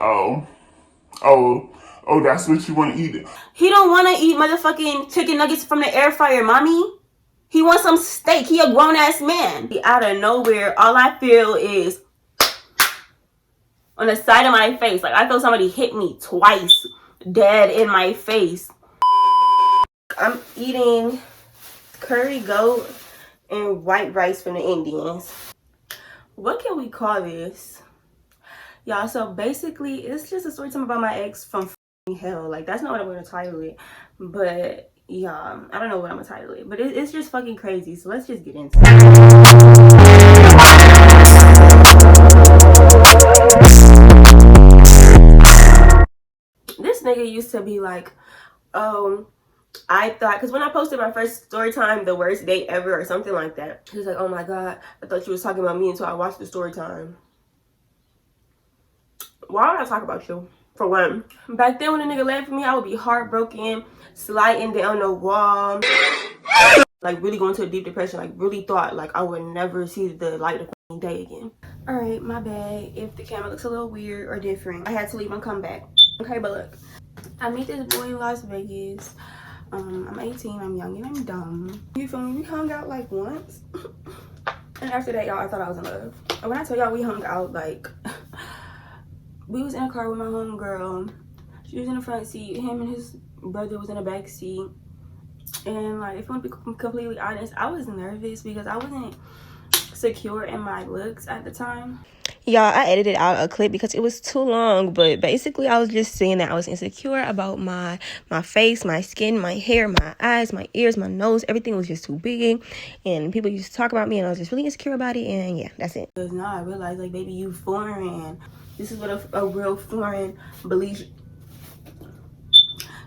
Oh. Oh, that's what you want to eat. He don't want to eat motherfucking chicken nuggets from the air fryer, mommy. He wants some steak. He a grown-ass man. Out of nowhere, all I feel is on the side of my face. Like, I feel somebody hit me twice, dead in my face. I'm eating curry goat and white rice from the Indians. What can we call this? Y'all, so basically, it's just a story time about my ex from hell. Like, that's not what I'm going to title it. But, yeah, I don't know what I'm going to title it. But it's just fucking crazy. So let's just get into it. This nigga used to be like, I thought, because when I posted my first story time, the worst date ever or something like that, he was like, oh my God, I thought you was talking about me until I watched the story time. Why would I talk about you? For one, back then when a nigga left me, I would be heartbroken, sliding down the wall, like really going to a deep depression, like really thought like I would never see the light of the day again. All right, my bad if the camera looks a little weird or different. I had to leave and come back. Okay, but look, I meet this boy in Las Vegas. I'm 18, I'm young and I'm dumb. You feel me? We hung out like once. And after that, y'all, I thought I was in love. And when I tell y'all we hung out, like, we was in a car with my homegirl. She was in the front seat. Him and his brother was in the back seat. And, like, if I'm to be completely honest, I was nervous because I wasn't secure in my looks at the time. Y'all, I edited out a clip because it was too long, but basically I was just saying that I was insecure about my face, my skin, my hair, my eyes, my ears, my nose. Everything was just too big, and people used to talk about me, and I was just really insecure about it, and yeah, that's it. Because now I realized, like, baby, you foreign. This is what a real foreign believes.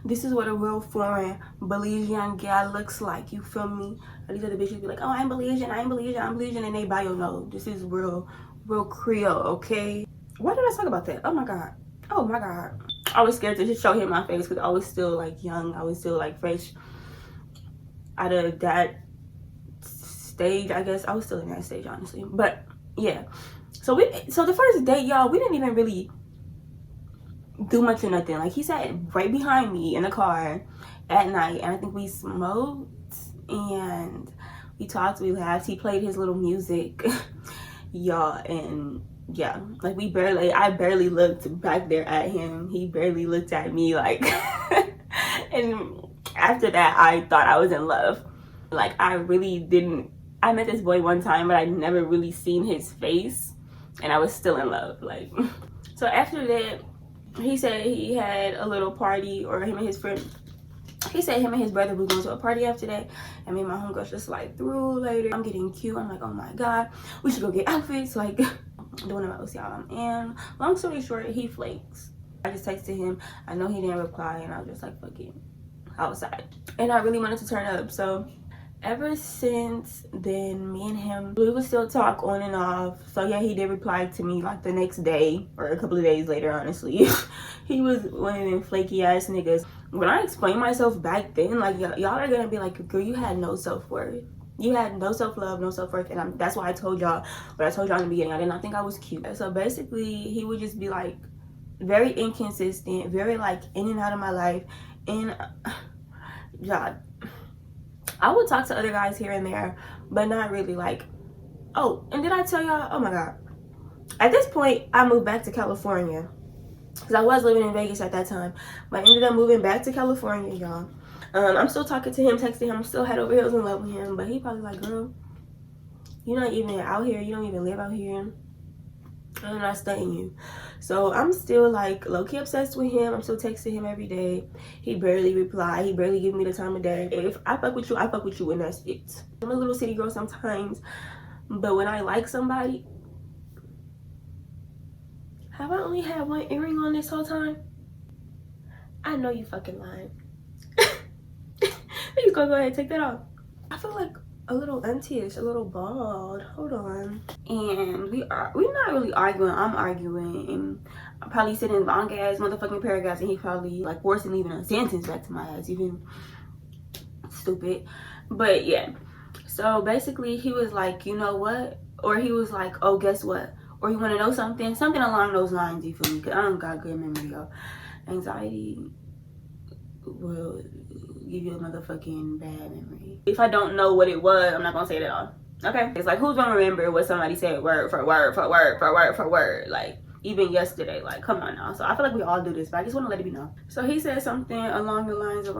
This is what a real foreign Belizean gal looks like. You feel me? These other bitches be like, oh, I'm Belizean, I'm Belizean, I'm Belizean, and they bio no. This is real Creole, okay? Why did I talk about that? Oh my God. Oh my God. I was scared to just show him my face because I was still like young. I was still like fresh out of that stage, I guess. I was still in that stage, honestly. But yeah. So the first date, y'all, we didn't even really do much or nothing. Like, he sat right behind me in the car at night, and I think we smoked and we talked, we laughed. He played his little music, y'all, and yeah, like I barely looked back there at him. He barely looked at me, like, and after that, I thought I was in love. Like, I really didn't. I met this boy one time, but I'd never really seen his face, and I was still in love. Like, so after that, he said he had a little party, or him and his friend. He said him and his brother was going to a party after that, and me and my homegirl just like through later. I'm getting cute. I'm like, oh my God, we should go get outfits. Like, doing the most, y'all. And long story short, he flakes. I just texted him. I know he didn't reply, and I was just like, fuck it, outside. And I really wanted to turn up, so ever since then, me and him, we would still talk on and off. So yeah, he did reply to me like the next day or a couple of days later, honestly. He was one of them flaky ass niggas. When I explained myself back then, like, y'all are gonna be like, girl, you had no self-worth. You had no self-love, no self-worth. And that's why I told y'all what I told y'all in the beginning. I did not think I was cute. So basically, he would just be like very inconsistent, very like in and out of my life. And God, I would talk to other guys here and there, but not really. Like, oh, and did I tell y'all? Oh my God. At this point, I moved back to California because I was living in Vegas at that time, but I ended up moving back to California, y'all. I'm still talking to him, texting him. I'm still head over heels in love with him, but he probably like, girl, you're not even out here. You don't even live out here. I'm not studying you. So I'm still like low-key obsessed with him. I'm still texting him every day. He barely reply. He barely give me the time of day. If I fuck with you, I fuck with you, and that's it. I'm a little city girl sometimes, but when I like somebody, have I only had one earring on this whole time? I know you fucking lying. You gonna go ahead and take that off. I feel like a little auntie-ish, a little bald. Hold on. And we're not really arguing. I'm arguing, and I'm probably sitting long ass motherfucking paragraphs, and he probably like forcing even a sentence back to my ass. Even stupid. But yeah. So basically, he was like, you know what? Or he was like, oh, guess what? or you want to know something along those lines. You feel me? Because I don't got good memory, y'all. Anxiety will give you a motherfucking bad memory. If I don't know what it was, I'm not gonna say it at all. Okay? It's like, who's gonna remember what somebody said word for word for word for word for word? Like, even yesterday. Like, come on now. So I feel like we all do this, but I just want to let it be known. So he said something along the lines of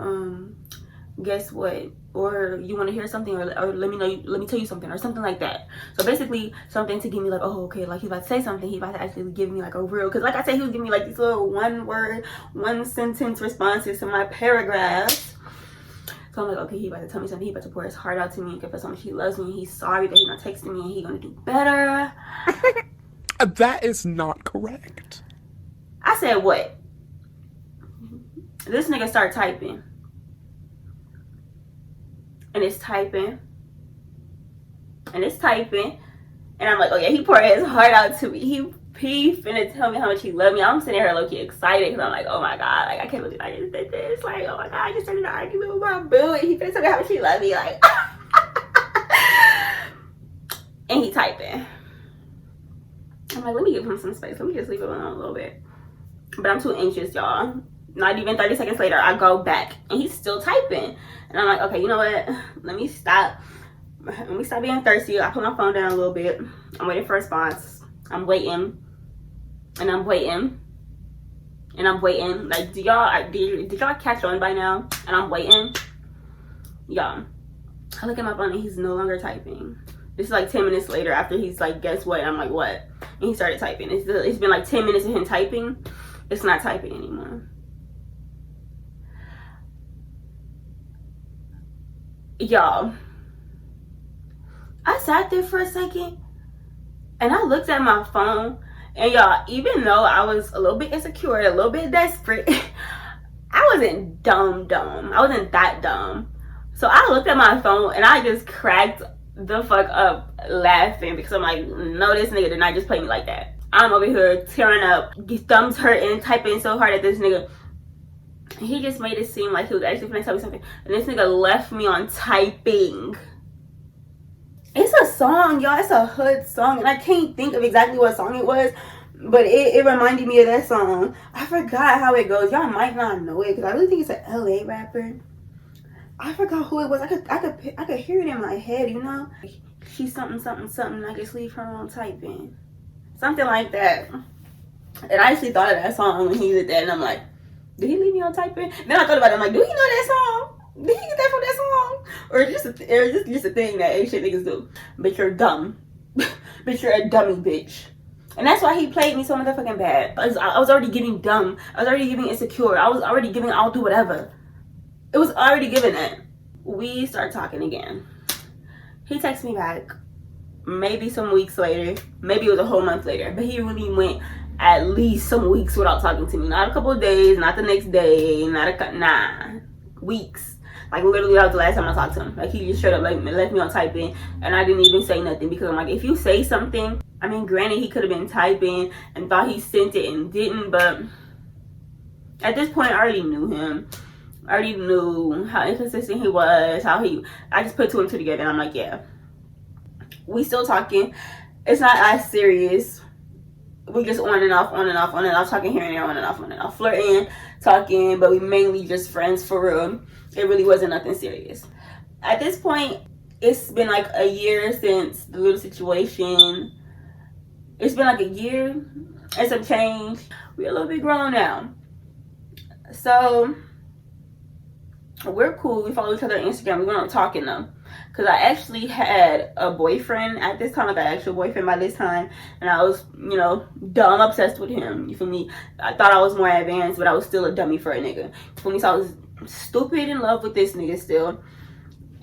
guess what, or you want to hear something, or let me tell you something, or something like that. So basically something to give me like, oh, okay, like he's about to say something, he about to actually give me like a real, because like I said, he was giving me like these little one word, one sentence responses to my paragraphs. So I'm like, okay, he about to tell me something, he about to pour his heart out to me, confess how much he loves me, he's sorry that he's not texting me, and he's gonna do better. That is not correct. I said, what? This nigga start typing. And it's typing. And it's typing. And I'm like, oh yeah, he poured his heart out to me. He finna tell me how much he loved me. I'm sitting here low-key excited because I'm like, oh my god, like I can't believe I just did this. Like, oh my god, I just started an argument with my boo and he finna tell me how much he loved me. Like, and he typing. I'm like, let me give him some space. Let me just leave it alone a little bit. But I'm too anxious, y'all. Not even 30 seconds later, I go back and he's still typing. And I'm like, okay, you know what? Let me stop being thirsty. I put my phone down a little bit. I'm waiting for a response. I'm waiting. And I'm waiting. And I'm waiting. Like, did y'all catch on by now? And I'm waiting. Y'all, I look at my phone and he's no longer typing. This is like 10 minutes later after he's like, guess what? And I'm like, what? And he started typing. It's been like 10 minutes of him typing. It's not typing anymore. Y'all, I sat there for a second and I looked at my phone, and y'all, even though I was a little bit insecure, a little bit desperate, I wasn't dumb. I wasn't that dumb. So I looked at my phone and I just cracked the fuck up laughing because I'm like, no, this nigga did not just play me like that. I'm over here tearing up, thumbs hurting, typing so hard at this nigga. He just made it seem like he was actually gonna tell me something, and this nigga left me on typing. It's a song, y'all. It's a hood song, and I can't think of exactly what song it was, but it reminded me of that song. I forgot how it goes. Y'all might not know it because I really think it's an LA rapper. I forgot who it was. I could hear it in my head, you know. She's something. I just leave her on typing, something like that. And I actually thought of that song when he did that, and I'm like, did he leave me on typing? Then I thought about it. I'm like, do he know that song? Did he get that from that song? Or just a thing that Asian niggas do? Bitch, you're dumb. Bitch, you're a dummy, bitch. And that's why he played me so motherfucking bad. I was already getting dumb. I was already getting insecure. I was already giving I'll do whatever. It was already given that. We start talking again. He texts me back maybe some weeks later. Maybe it was a whole month later. But he really went at least some weeks without talking to me. Not a couple of days, not the next day, weeks. Like, literally, that was the last time I talked to him. Like, he just straight up left me on typing, and I didn't even say nothing because I'm like, if you say something, I mean, granted, he could have been typing and thought he sent it and didn't, but at this point, I already knew him. I already knew how inconsistent he was, I just put two and two together, and I'm like, yeah. We still talking. It's not as serious. We just on and off, talking here and there, on and off, flirting, talking, but we mainly just friends for real. It really wasn't nothing serious. At this point, it's been like a year since the little situation. It's been like a year and some change. We're a little bit grown now. So, we're cool. We follow each other on Instagram. We weren't talking though. Because I actually had a boyfriend at this time, like an actual boyfriend by this time, and I was, dumb obsessed with him. You feel me? I thought I was more advanced, but I was still a dummy for a nigga. You feel me? So I was stupid in love with this nigga still.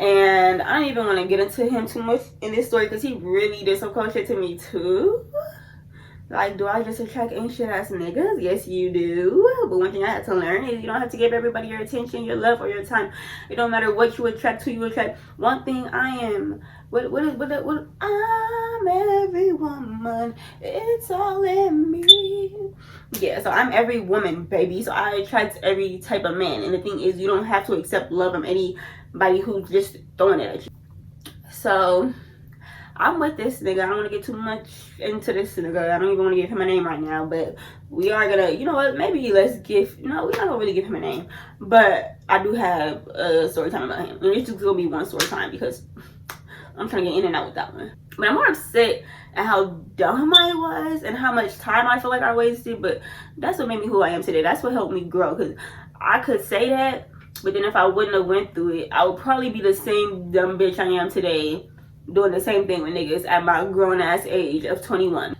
And I don't even want to get into him too much in this story because he really did some cold shit to me too. Like, do I just attract ancient ass niggas? Yes, you do. But one thing I had to learn is you don't have to give everybody your attention, your love, or your time. It don't matter what you attract, who you attract. One thing I am, I'm every woman. It's all in me. Yeah, so I'm every woman, baby. So I attract every type of man. And the thing is, you don't have to accept love from anybody who's just throwing it at you. So I'm with this nigga. I don't want to get too much into this nigga. I don't even want to give him a name right now, but we are gonna, you know what, maybe let's give, no, we're not gonna really give him a name, but I do have a story time about him, and it's just gonna be one story time because I'm trying to get in and out with that one. But I'm more upset at how dumb I was and how much time I feel like I wasted, but that's what made me who I am today. That's what helped me grow, because I could say that, but then if I wouldn't have went through it, I would probably be the same dumb bitch I am today, doing the same thing with niggas at my grown ass age of 21.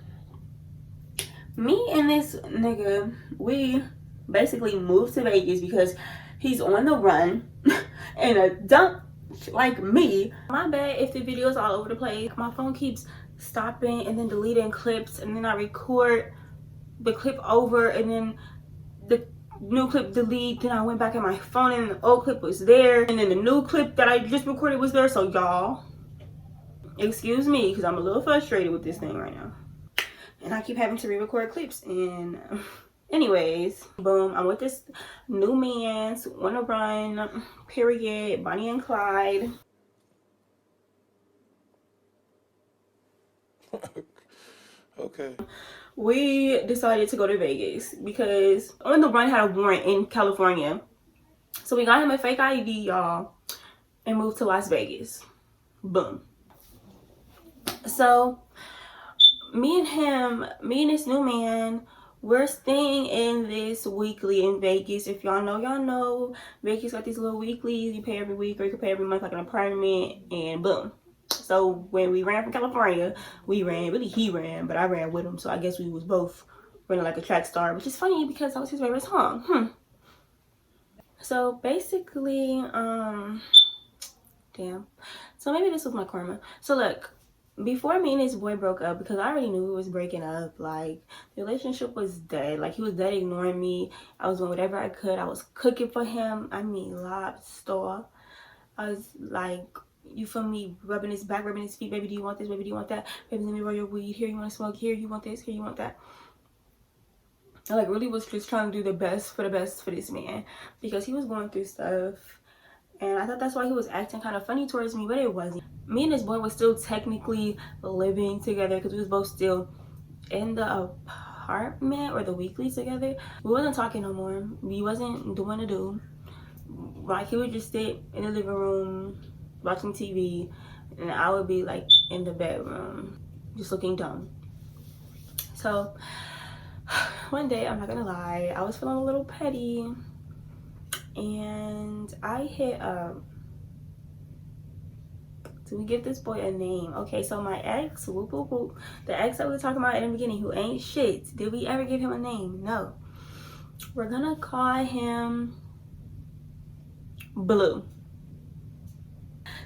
Me and this nigga, we basically moved to Vegas because he's on the run and a dump like me. My bad if the video's all over the place. My phone keeps stopping and then deleting clips, and then I record the clip over and then the new clip delete, then I went back at my phone and the old clip was there, and then the new clip that I just recorded was there. So y'all, excuse me, because I'm a little frustrated with this thing right now, and I keep having to re-record clips. And anyways, boom, I'm with this new man's on a run, period, Bonnie and Clyde. Okay. We decided to go to Vegas because On the Run had a warrant in California. So we got him a fake ID, y'all, and moved to Las Vegas. Boom. So me and this new man, we're staying in this weekly in Vegas. If y'all know, y'all know. Vegas got these little weeklies. You pay every week or you can pay every month like an apartment, and boom. So when we ran from California, we ran, really he ran, but I ran with him. So I guess we was both running like a track star, which is funny because that was his favorite song. So basically, damn. So maybe this was my karma. So look, before me and his boy broke up, because I already knew we was breaking up, like the relationship was dead. Like he was dead ignoring me. I was doing whatever I could. I was cooking for him. I mean, lobster. I was like, you feel me, rubbing his back, rubbing his feet. Baby, do you want this? Baby, do you want that? Baby, let me roll your weed. Here, you want to smoke? Here, you want this? Here, you want that? I like really was just trying to do the best for this man, because he was going through stuff, and I thought that's why he was acting kind of funny towards me, but it wasn't. Me and this boy was still technically living together because we was both still in the apartment or the weekly together. We wasn't talking no more. We wasn't doing the do. Like he would just sit in the living room watching TV, and I would be like in the bedroom just looking dumb. So one day, I'm not gonna lie, I was feeling a little petty, and I hit up. Do we give this boy a name? Okay, so my ex, whoop whoop whoop, the ex that we were talking about in the beginning, who ain't shit, did we ever give him a name? No. We're gonna call him Blue.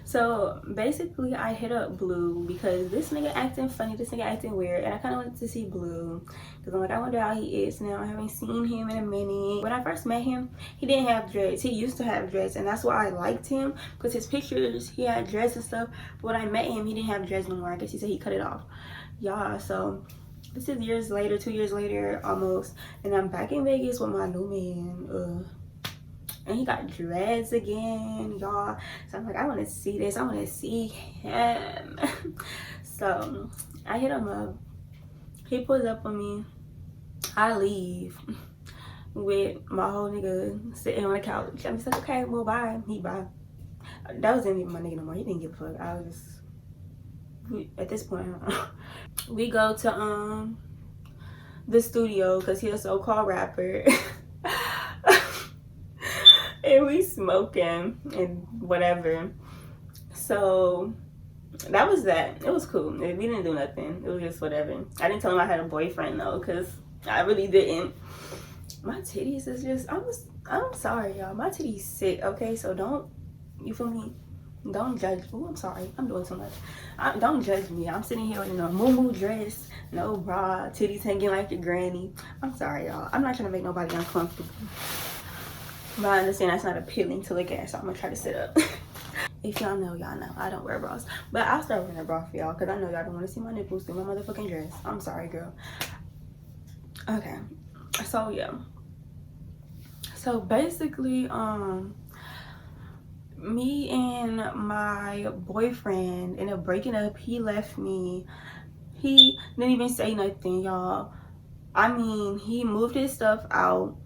So basically, I hit up Blue because this nigga acting funny, this nigga acting weird, and I kind of wanted to see Blue because I'm like, I wonder how he is now. I haven't seen him in a minute. When I first met him, he didn't have dreads. He used to have dreads, and that's why I liked him, because his pictures, he had dreads and stuff. But when I met him, he didn't have dreads no more. I guess he said he cut it off. Yeah, so this is years later, 2 years later almost, and I'm back in Vegas with my new man. And he got dreads again, y'all. So I'm like, I want to see this. I want to see him. So I hit him up. He pulls up on me. I leave with my whole nigga sitting on the couch. I'm just like, okay, well, bye. He bye. That wasn't even my nigga no more. He didn't give a fuck. I was just, at this point, we go to the studio because he's a so-called rapper. And we smoking and whatever. So that was that. It was cool. We didn't do nothing. It was just whatever. I didn't tell him I had a boyfriend though, because I really didn't. My titties is just, I'm sorry, y'all. My titties sick, okay? So don't, you feel me? Don't judge. Oh, I'm sorry. I'm doing too much. Don't judge me. I'm sitting here in a moo dress, no bra, titties hanging like your granny. I'm sorry, y'all. I'm not trying to make nobody uncomfortable. But I understand that's not appealing to look at, so I'm gonna try to sit up. If y'all know, y'all know. I don't wear bras. But I'll start wearing a bra for y'all, because I know y'all don't want to see my nipples through my motherfucking dress. I'm sorry, girl. Okay. So, yeah. So, basically, Me and my boyfriend ended up breaking up. He left me. He didn't even say nothing, y'all. I mean, he moved his stuff out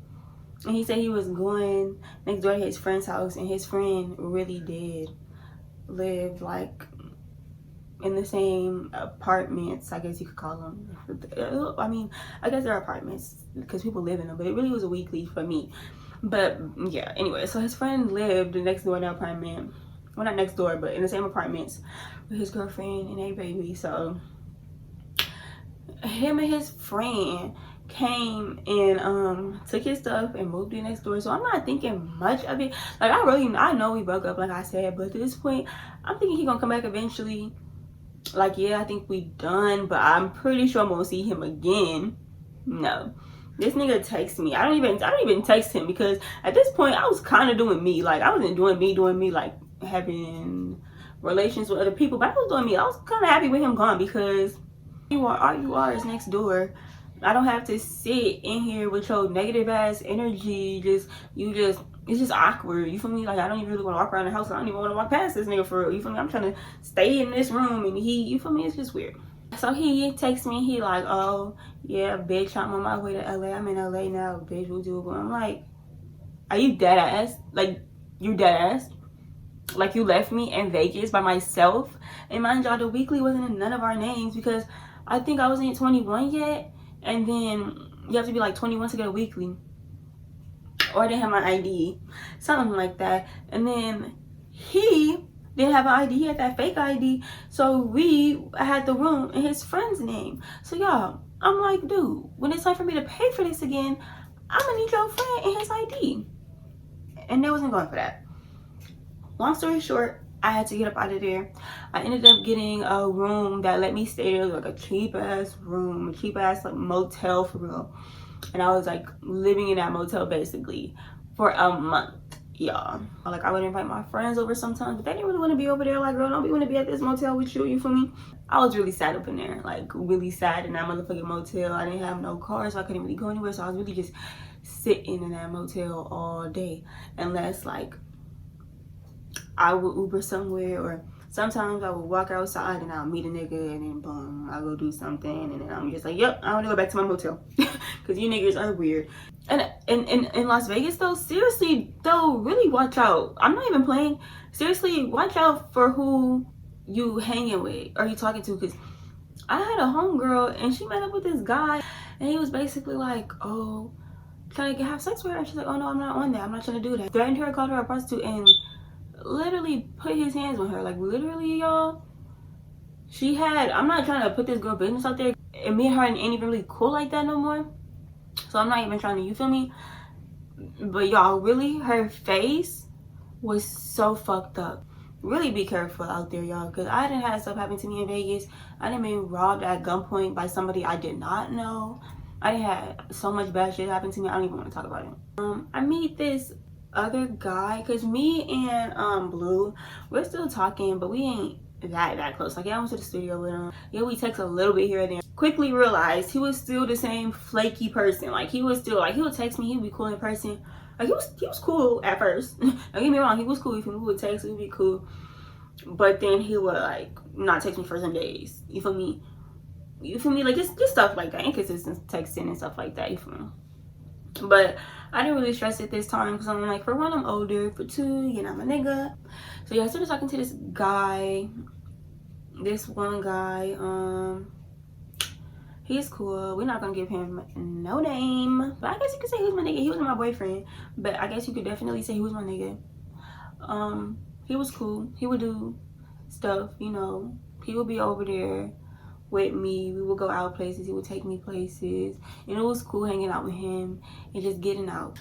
and he said he was going next door to his friend's house, and his friend really did live like in the same apartments, I guess you could call them. I mean, I guess they're apartments because people live in them, but it really was a weekly for me. But yeah, anyway, so his friend lived next door in the apartment. Well, not next door, but in the same apartments with his girlfriend and a baby. So him and his friend came and took his stuff and moved in next door. So I'm not thinking much of it. Like, I know we broke up, like I said, but at this point I'm thinking he gonna come back eventually. Like, yeah, I think we done, but I'm pretty sure I'm gonna see him again. No, this nigga texts me. I don't even text him, because at this point I was kind of doing me. Like, I wasn't doing me like having relations with other people, but I was doing me. I was kind of happy with him gone, because all you are is next door. I don't have to sit in here with your negative ass energy. It's just awkward. You feel me? Like, I don't even really want to walk around the house. I don't even want to walk past this nigga for real. You feel me? I'm trying to stay in this room, and you feel me? It's just weird. So he texts me. He like, oh yeah, bitch, I'm on my way to LA. I'm in LA now, bitch. We'll do it. I'm like, are you dead ass? Like, you dead ass? Like, you left me in Vegas by myself? And mind y'all, the weekly wasn't in none of our names, because I think I wasn't 21 yet, and then you have to be like 21 to get a weekly, or I didn't have my ID, something like that. And then he didn't have an ID. He had that fake ID. So we had the room in his friend's name. So y'all, I'm like, dude, when it's time for me to pay for this again, I'm gonna need your friend and his ID. And they wasn't going for that. Long story short, I had to get up out of there. I ended up getting a room that let me stay there, like a cheap ass room, a cheap ass like motel for real. And I was like living in that motel basically for a month, y'all. Like, I would invite my friends over sometimes, but they didn't really want to be over there. Like, girl, don't be want to be at this motel with you. You feel me? I was really sad up in there, like really sad in that motherfucking motel. I didn't have no car, so I couldn't really go anywhere. So I was really just sitting in that motel all day, unless like I would Uber somewhere, or sometimes I would walk outside and I'll meet a nigga, and then boom, I'll go do something, and then I'm just like, yep, I want to go back to my motel, because you niggas are weird. And in Las Vegas though, seriously though, really watch out. I'm not even playing. Seriously, watch out for who you hanging with or you talking to, because I had a homegirl and she met up with this guy, and he was basically like, oh, trying to have sex with her, and she's like, oh no, I'm not on that, I'm not trying to do that. Threatened her, called her a prostitute, and literally put his hands on her. Like, literally, y'all. I'm not trying to put this girl business out there, and me and her ain't even really cool like that no more, so I'm not even trying to, you feel me? But y'all, really, her face was so fucked up. Really be careful out there, y'all, because I didn't have stuff happen to me in Vegas. I didn't been robbed at gunpoint by somebody I did not know. I didn't have so much bad shit happen to me. I don't even want to talk about it. I meet this other guy, because me and Blue, we're still talking, but we ain't that close. Like, yeah, I went to the studio with him. Yeah, we text a little bit here and there. Quickly realized he was still the same flaky person. Like, he was still like, he would text me, he would be cool in person. Like, he was cool at first. Don't get me wrong, he was cool. If he would text, he would be cool. But then he would like not text me for some days. You feel me? Like, just stuff like that, inconsistent texting and stuff like that. You feel me? But I didn't really stress it this time, because I'm like, for one, I'm older. For two, you know, I'm a nigga. So yeah, I started talking to this guy. This one guy, he's cool. We're not gonna give him no name, but I guess you could say he was my nigga. He wasn't my boyfriend, but I guess you could definitely say he was my nigga. He was cool. He would do stuff, you know. He would be over there with me. We would go out places. He would take me places, and it was cool hanging out with him and just getting out.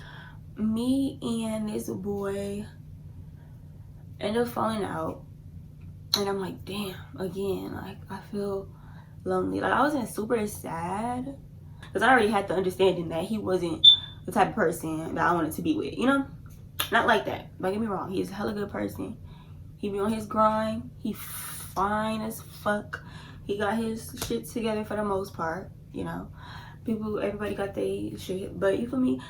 Me and this boy ended up falling out, and I'm like, damn, again, like, I feel lonely. Like, I wasn't super sad, because I already had the understanding that he wasn't the type of person that I wanted to be with, you know? Not like that. Don't get me wrong, he's a hella good person. He be on his grind. He fine as fuck. He got his shit together for the most part, you know. Everybody got their shit, but you feel me?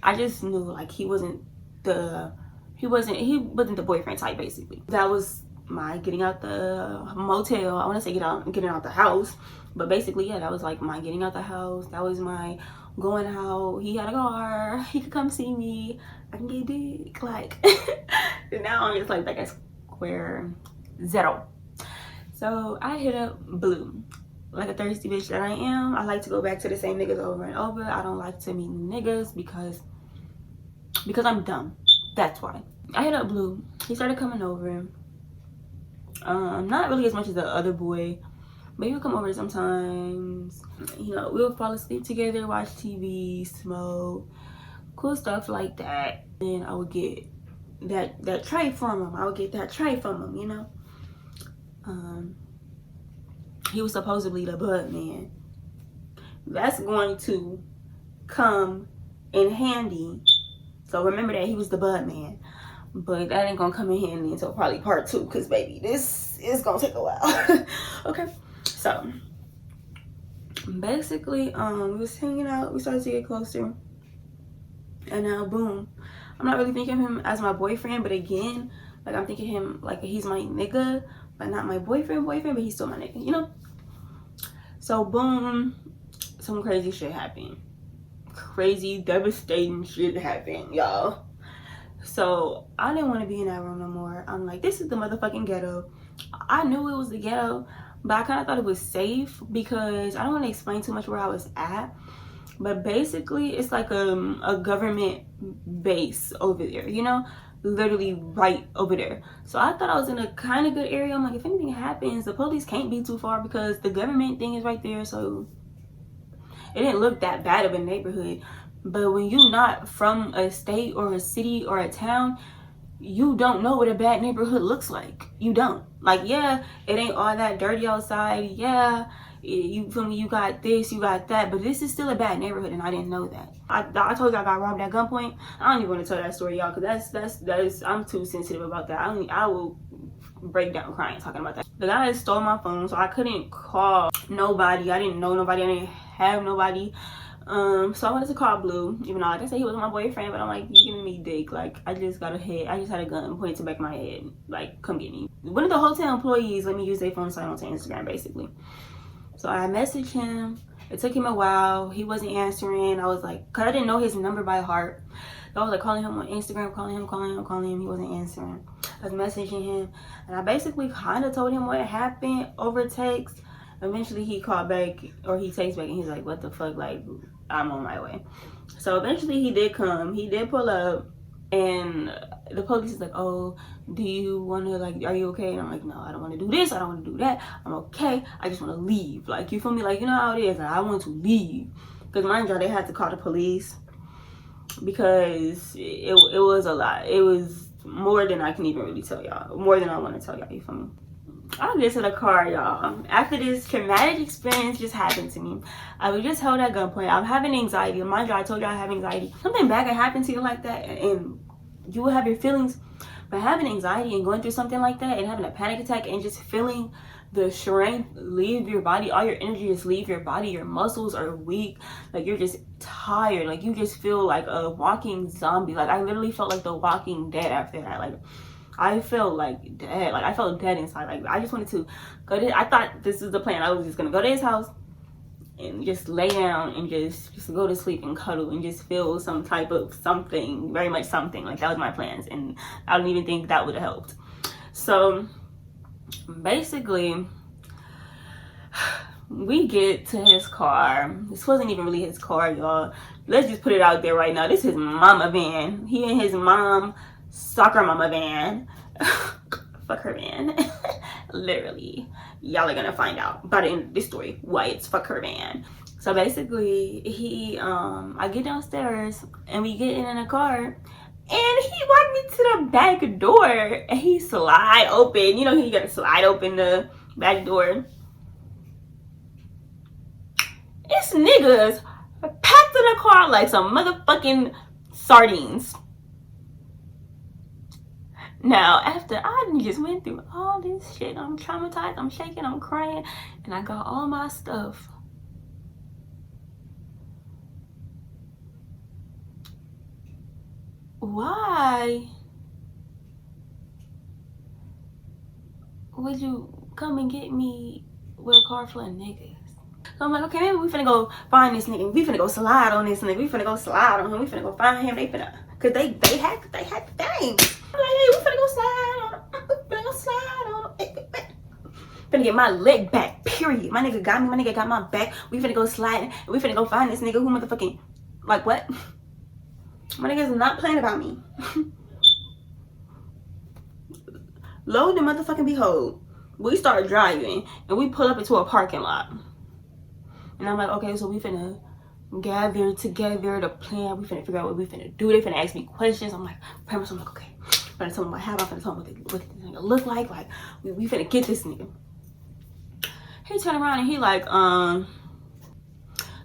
I just knew, like, he wasn't he wasn't the boyfriend type, basically. That was my getting out the motel. I want to say getting out the house, but basically, yeah, that was like my getting out the house. That was my going out. He had a car. He could come see me. I can get dick. Like, now I'm just like a square zero. So I hit up Blue. Like a thirsty bitch that I am, I like to go back to the same niggas over and over. I don't like to meet new niggas because I'm dumb. That's why. I hit up Blue. He started coming over. Not really as much as the other boy, but he would come over sometimes. You know, we would fall asleep together, watch TV, smoke, cool stuff like that. And I would get that tray from him. I would get that tray from him, you know. He was supposedly the bud man. That's going to come in handy. So remember that he was the bud man. But that ain't gonna come in handy until probably part 2, because baby, this is gonna take a while. Okay, so basically, we was hanging out, we started to get closer, and now boom, I'm not really thinking of him as my boyfriend, but again, like I'm thinking him like he's my nigga, but not my boyfriend, but he's still my nigga, you know? So boom, some crazy shit happened. Crazy, devastating shit happened, y'all. So I didn't want to be in that room no more. I'm like, this is the motherfucking ghetto. I knew it was the ghetto, but I kind of thought it was safe because I don't want to explain too much where I was at. But basically, it's like a government base over there, you know, literally right over there. So I thought I was in a kind of good area. I'm like, if anything happens, the police can't be too far because the government thing is right there. So it didn't look that bad of a neighborhood. But when you're not from a state or a city or a town, you don't know what a bad neighborhood looks like. You don't. Like, yeah, it ain't all that dirty outside. Yeah, you feel me? You got this, you got that. But this is still a bad neighborhood, and I didn't know that. I told you I got robbed at gunpoint. I don't even want to tell that story, y'all, because that's I'm too sensitive about that. I will break down crying talking about that. The guy stole my phone, so I couldn't call nobody. I didn't know nobody. I didn't have nobody. So I wanted to call Blue, even though like I said he wasn't my boyfriend, but I'm like, you giving me dick. Like, I just had a gun pointed to the back of my head. Like, come get me. One of the hotel employees let me use their phone to sign on to Instagram, basically. So I messaged him. It took him a while. He wasn't answering. I was like, cause I didn't know his number by heart. So I was like calling him on Instagram, calling him. He wasn't answering. I was messaging him, and I basically kind of told him what happened over text. Eventually he called back, or he texted back, and he's like, what the fuck, like, I'm on my way. So eventually he did come. He did pull up, and the police is like, oh, do you want to, like, are you okay? And I'm like, no, I don't want to do this. I don't want to do that. I'm okay. I just want to leave. Like, you feel me? Like, you know how it is. Like, I want to leave. Because mind you, they had to call the police because it was a lot. It was more than I can even really tell y'all. More than I want to tell y'all, you feel me? I'll get to the car, y'all. After this traumatic experience just happened to me, I was just held at gunpoint. I'm having anxiety. Mind you, I told you I have anxiety. Something bad can happen to you like that, and you will have your feelings. But having anxiety and going through something like that and having a panic attack and just feeling the strength leave your body, all your energy just leave your body, your muscles are weak, like you're just tired, like you just feel like a walking zombie. Like I literally felt like the Walking Dead after that. Like I felt like dead. Like I felt dead inside. Like I just wanted to go to, I thought this was the plan. I was just gonna go to his house and just lay down and just go to sleep and cuddle and just feel some type of something, very much something. Like that was my plans, and I don't even think that would have helped. So basically we get to his car. This wasn't even really his car, y'all. Let's just put it out there right now. This is his mama van. He and his mom soccer mama van. Fuck her van. Literally, y'all are gonna find out by the end of this story why it's fuck her van. So basically he I get downstairs and we get in a car, and he walked me to the back door and he slide open, you know, he gotta slide open the back door. It's niggas packed in the car like some motherfucking sardines. Now, after I just went through all this shit, I'm traumatized, I'm shaking, I'm crying, and I got all my stuff. Why why would you come and get me with a car full of niggas? So I'm like, okay, maybe we finna go find this nigga. We finna go slide on this nigga. We finna go slide on him. We finna go find him. They finna, cause they had the thing. I'm like, hey, we finna go slide on him. We finna go slide on him. Finna get my leg back, period. My nigga got me. My nigga got my back. We finna go slide. And we finna go find this nigga who motherfucking, like, what? My nigga's not playing about me. Lo and motherfucking behold, we start driving and we pull up into a parking lot. And I'm like, okay, so we finna gather together to plan. We finna figure out what we finna do. They finna ask me questions. I'm like, premise. I'm like, okay. I'm finna tell them what I have. I'm finna tell them what this nigga look like. Like, we finna get this nigga. He turn around and he like,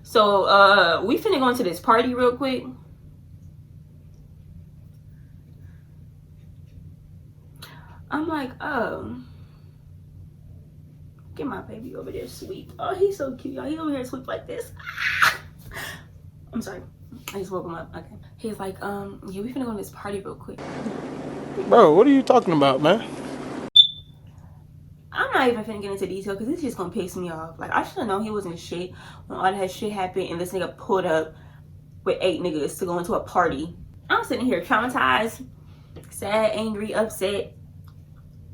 so we finna go into this party real quick. I'm like, oh, get my baby over there sweep. Oh, he's so cute, y'all. He over here sweep like this. I'm sorry, I just woke him up. Okay, he's like, yeah, we finna go to this party real quick. Bro, what are you talking about, man? I'm not even finna get into detail because it's just gonna piss me off. Like, I should have known he wasn't shit when all that shit happened and this nigga pulled up with 8 niggas to go into a party. I'm sitting here traumatized, sad, angry, upset.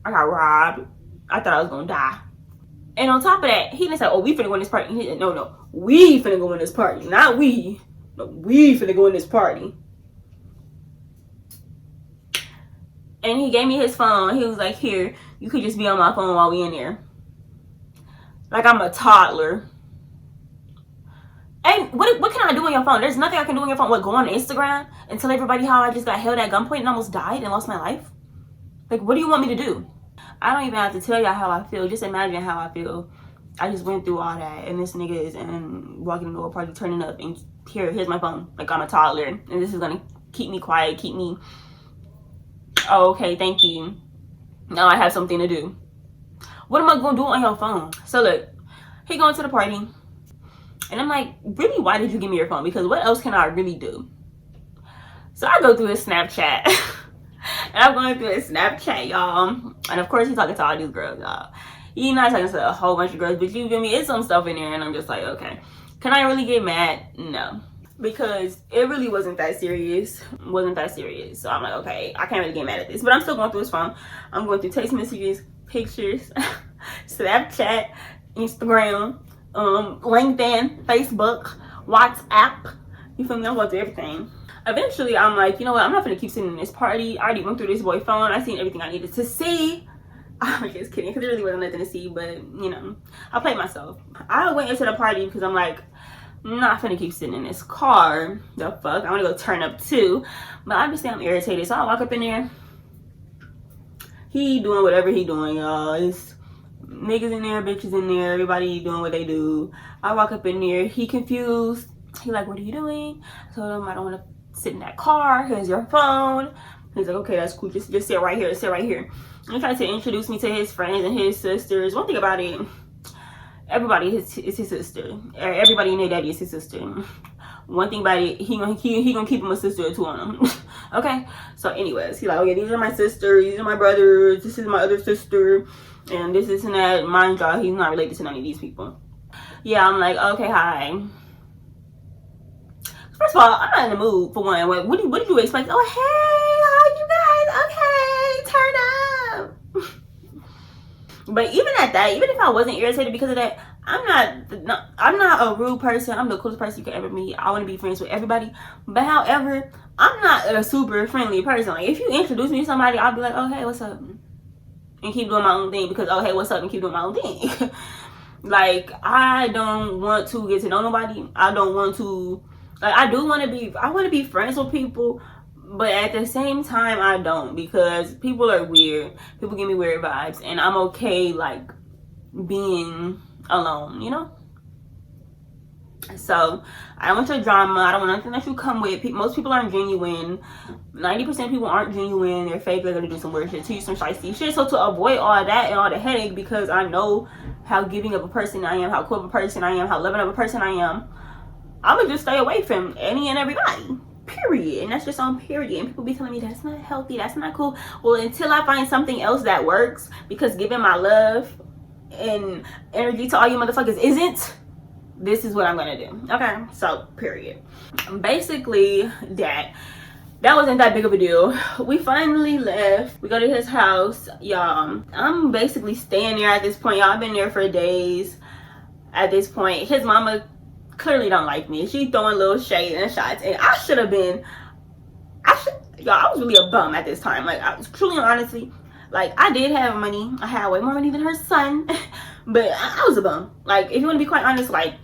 I got robbed. I thought I was gonna die. And on top of that, he didn't say, oh, we finna go in this party. He said, no, we finna go in this party. Not we. No, we finna go in this party. And he gave me his phone. He was like, here, you could just be on my phone while we in there. Like I'm a toddler. And what can I do on your phone? There's nothing I can do on your phone. What, go on Instagram and tell everybody how I just got held at gunpoint and almost died and lost my life? Like, what do you want me to do? I don't even have to tell y'all how I feel. Just imagine how I feel. I just went through all that, and this nigga is walking into a party, turning up, and here's my phone. Like, I'm a toddler, and this is gonna keep me quiet, keep me. Oh, okay, thank you. Now I have something to do. What am I gonna do on your phone? So look, he going to the party, and I'm like, really? Why did you give me your phone? Because what else can I really do? So I go through his Snapchat. And I'm going through his Snapchat, y'all. And of course, he's talking to all these girls, y'all. He's not talking to a whole bunch of girls, but you feel me? It's some stuff in there, and I'm just like, okay. Can I really get mad? No. Because it really wasn't that serious. So I'm like, okay, I can't really get mad at this. But I'm still going through his phone. I'm going through text messages, pictures, Snapchat, Instagram, LinkedIn, Facebook, WhatsApp. You feel me? I'm going through everything. Eventually, I'm like, you know what? I'm not gonna keep sitting in this party. I already went through this boy's phone. I seen everything I needed to see. I'm just kidding, because there really wasn't nothing to see. But, you know, I played myself. I went into the party because I'm like, I'm not gonna keep sitting in this car. The fuck? I want to go turn up too. But obviously, I'm irritated. So I walk up in there. He doing whatever he doing, y'all. It's niggas in there, bitches in there. Everybody doing what they do. I walk up in there. He confused. He like, what are you doing? I told him I don't want to sit in that car. Here's your phone. He's like, okay, that's cool. Just sit right here. Sit right here. And he tried to introduce me to his friends and his sisters. One thing about it, everybody is his sister. Everybody in their daddy is his sister. One thing about it, he gonna keep him a sister or two on him. Okay. So, anyways, he like, okay, these are my sisters. These are my brothers. This is my other sister, and this is and that. Mind y'all, he's not related to none of these people. Yeah, I'm like, okay, hi. First of all, I'm not in the mood for one. What did you expect? Oh, hey, how you guys? Okay, turn up. But even at that, even if I wasn't irritated because of that, I'm not a rude person. I'm the coolest person you could ever meet. I want to be friends with everybody. But however, I'm not a super friendly person. Like, if you introduce me to somebody, I'll be like, oh, hey, what's up? And keep doing my own thing because, oh, hey, what's up? And keep doing my own thing. Like, I don't want to get to know nobody. I don't want to... Like, I want to be friends with people, but at the same time, I don't, because people are weird. People give me weird vibes, and I'm okay, like, being alone, you know? So, I don't want your drama. I don't want nothing that you come with. Most people aren't genuine. 90% of people aren't genuine. They're fake. They're going to do some weird shit to you, some shiesty shit. So, to avoid all that and all the headache, because I know how giving of a person I am, how cool of a person I am, how loving of a person I am, I'm gonna just stay away from any and everybody. period. And that's just on period. And people be telling me that's not healthy, that's not cool. Well, until I find something else that works, because giving my love and energy to all you motherfuckers isn't, this is what I'm gonna do. Okay, so period. Basically, that wasn't that big of a deal. We finally left. We go to his house, y'all. I'm basically staying there at this point, y'all. I've been there for days at this point. His mama clearly don't like me. She throwing little shade and shots, and I should have been, y'all, I was really a bum at this time. Like, I was truly and honestly, like, I did have money. I had way more money than her son, but I was a bum. Like, if you want to be quite honest, like,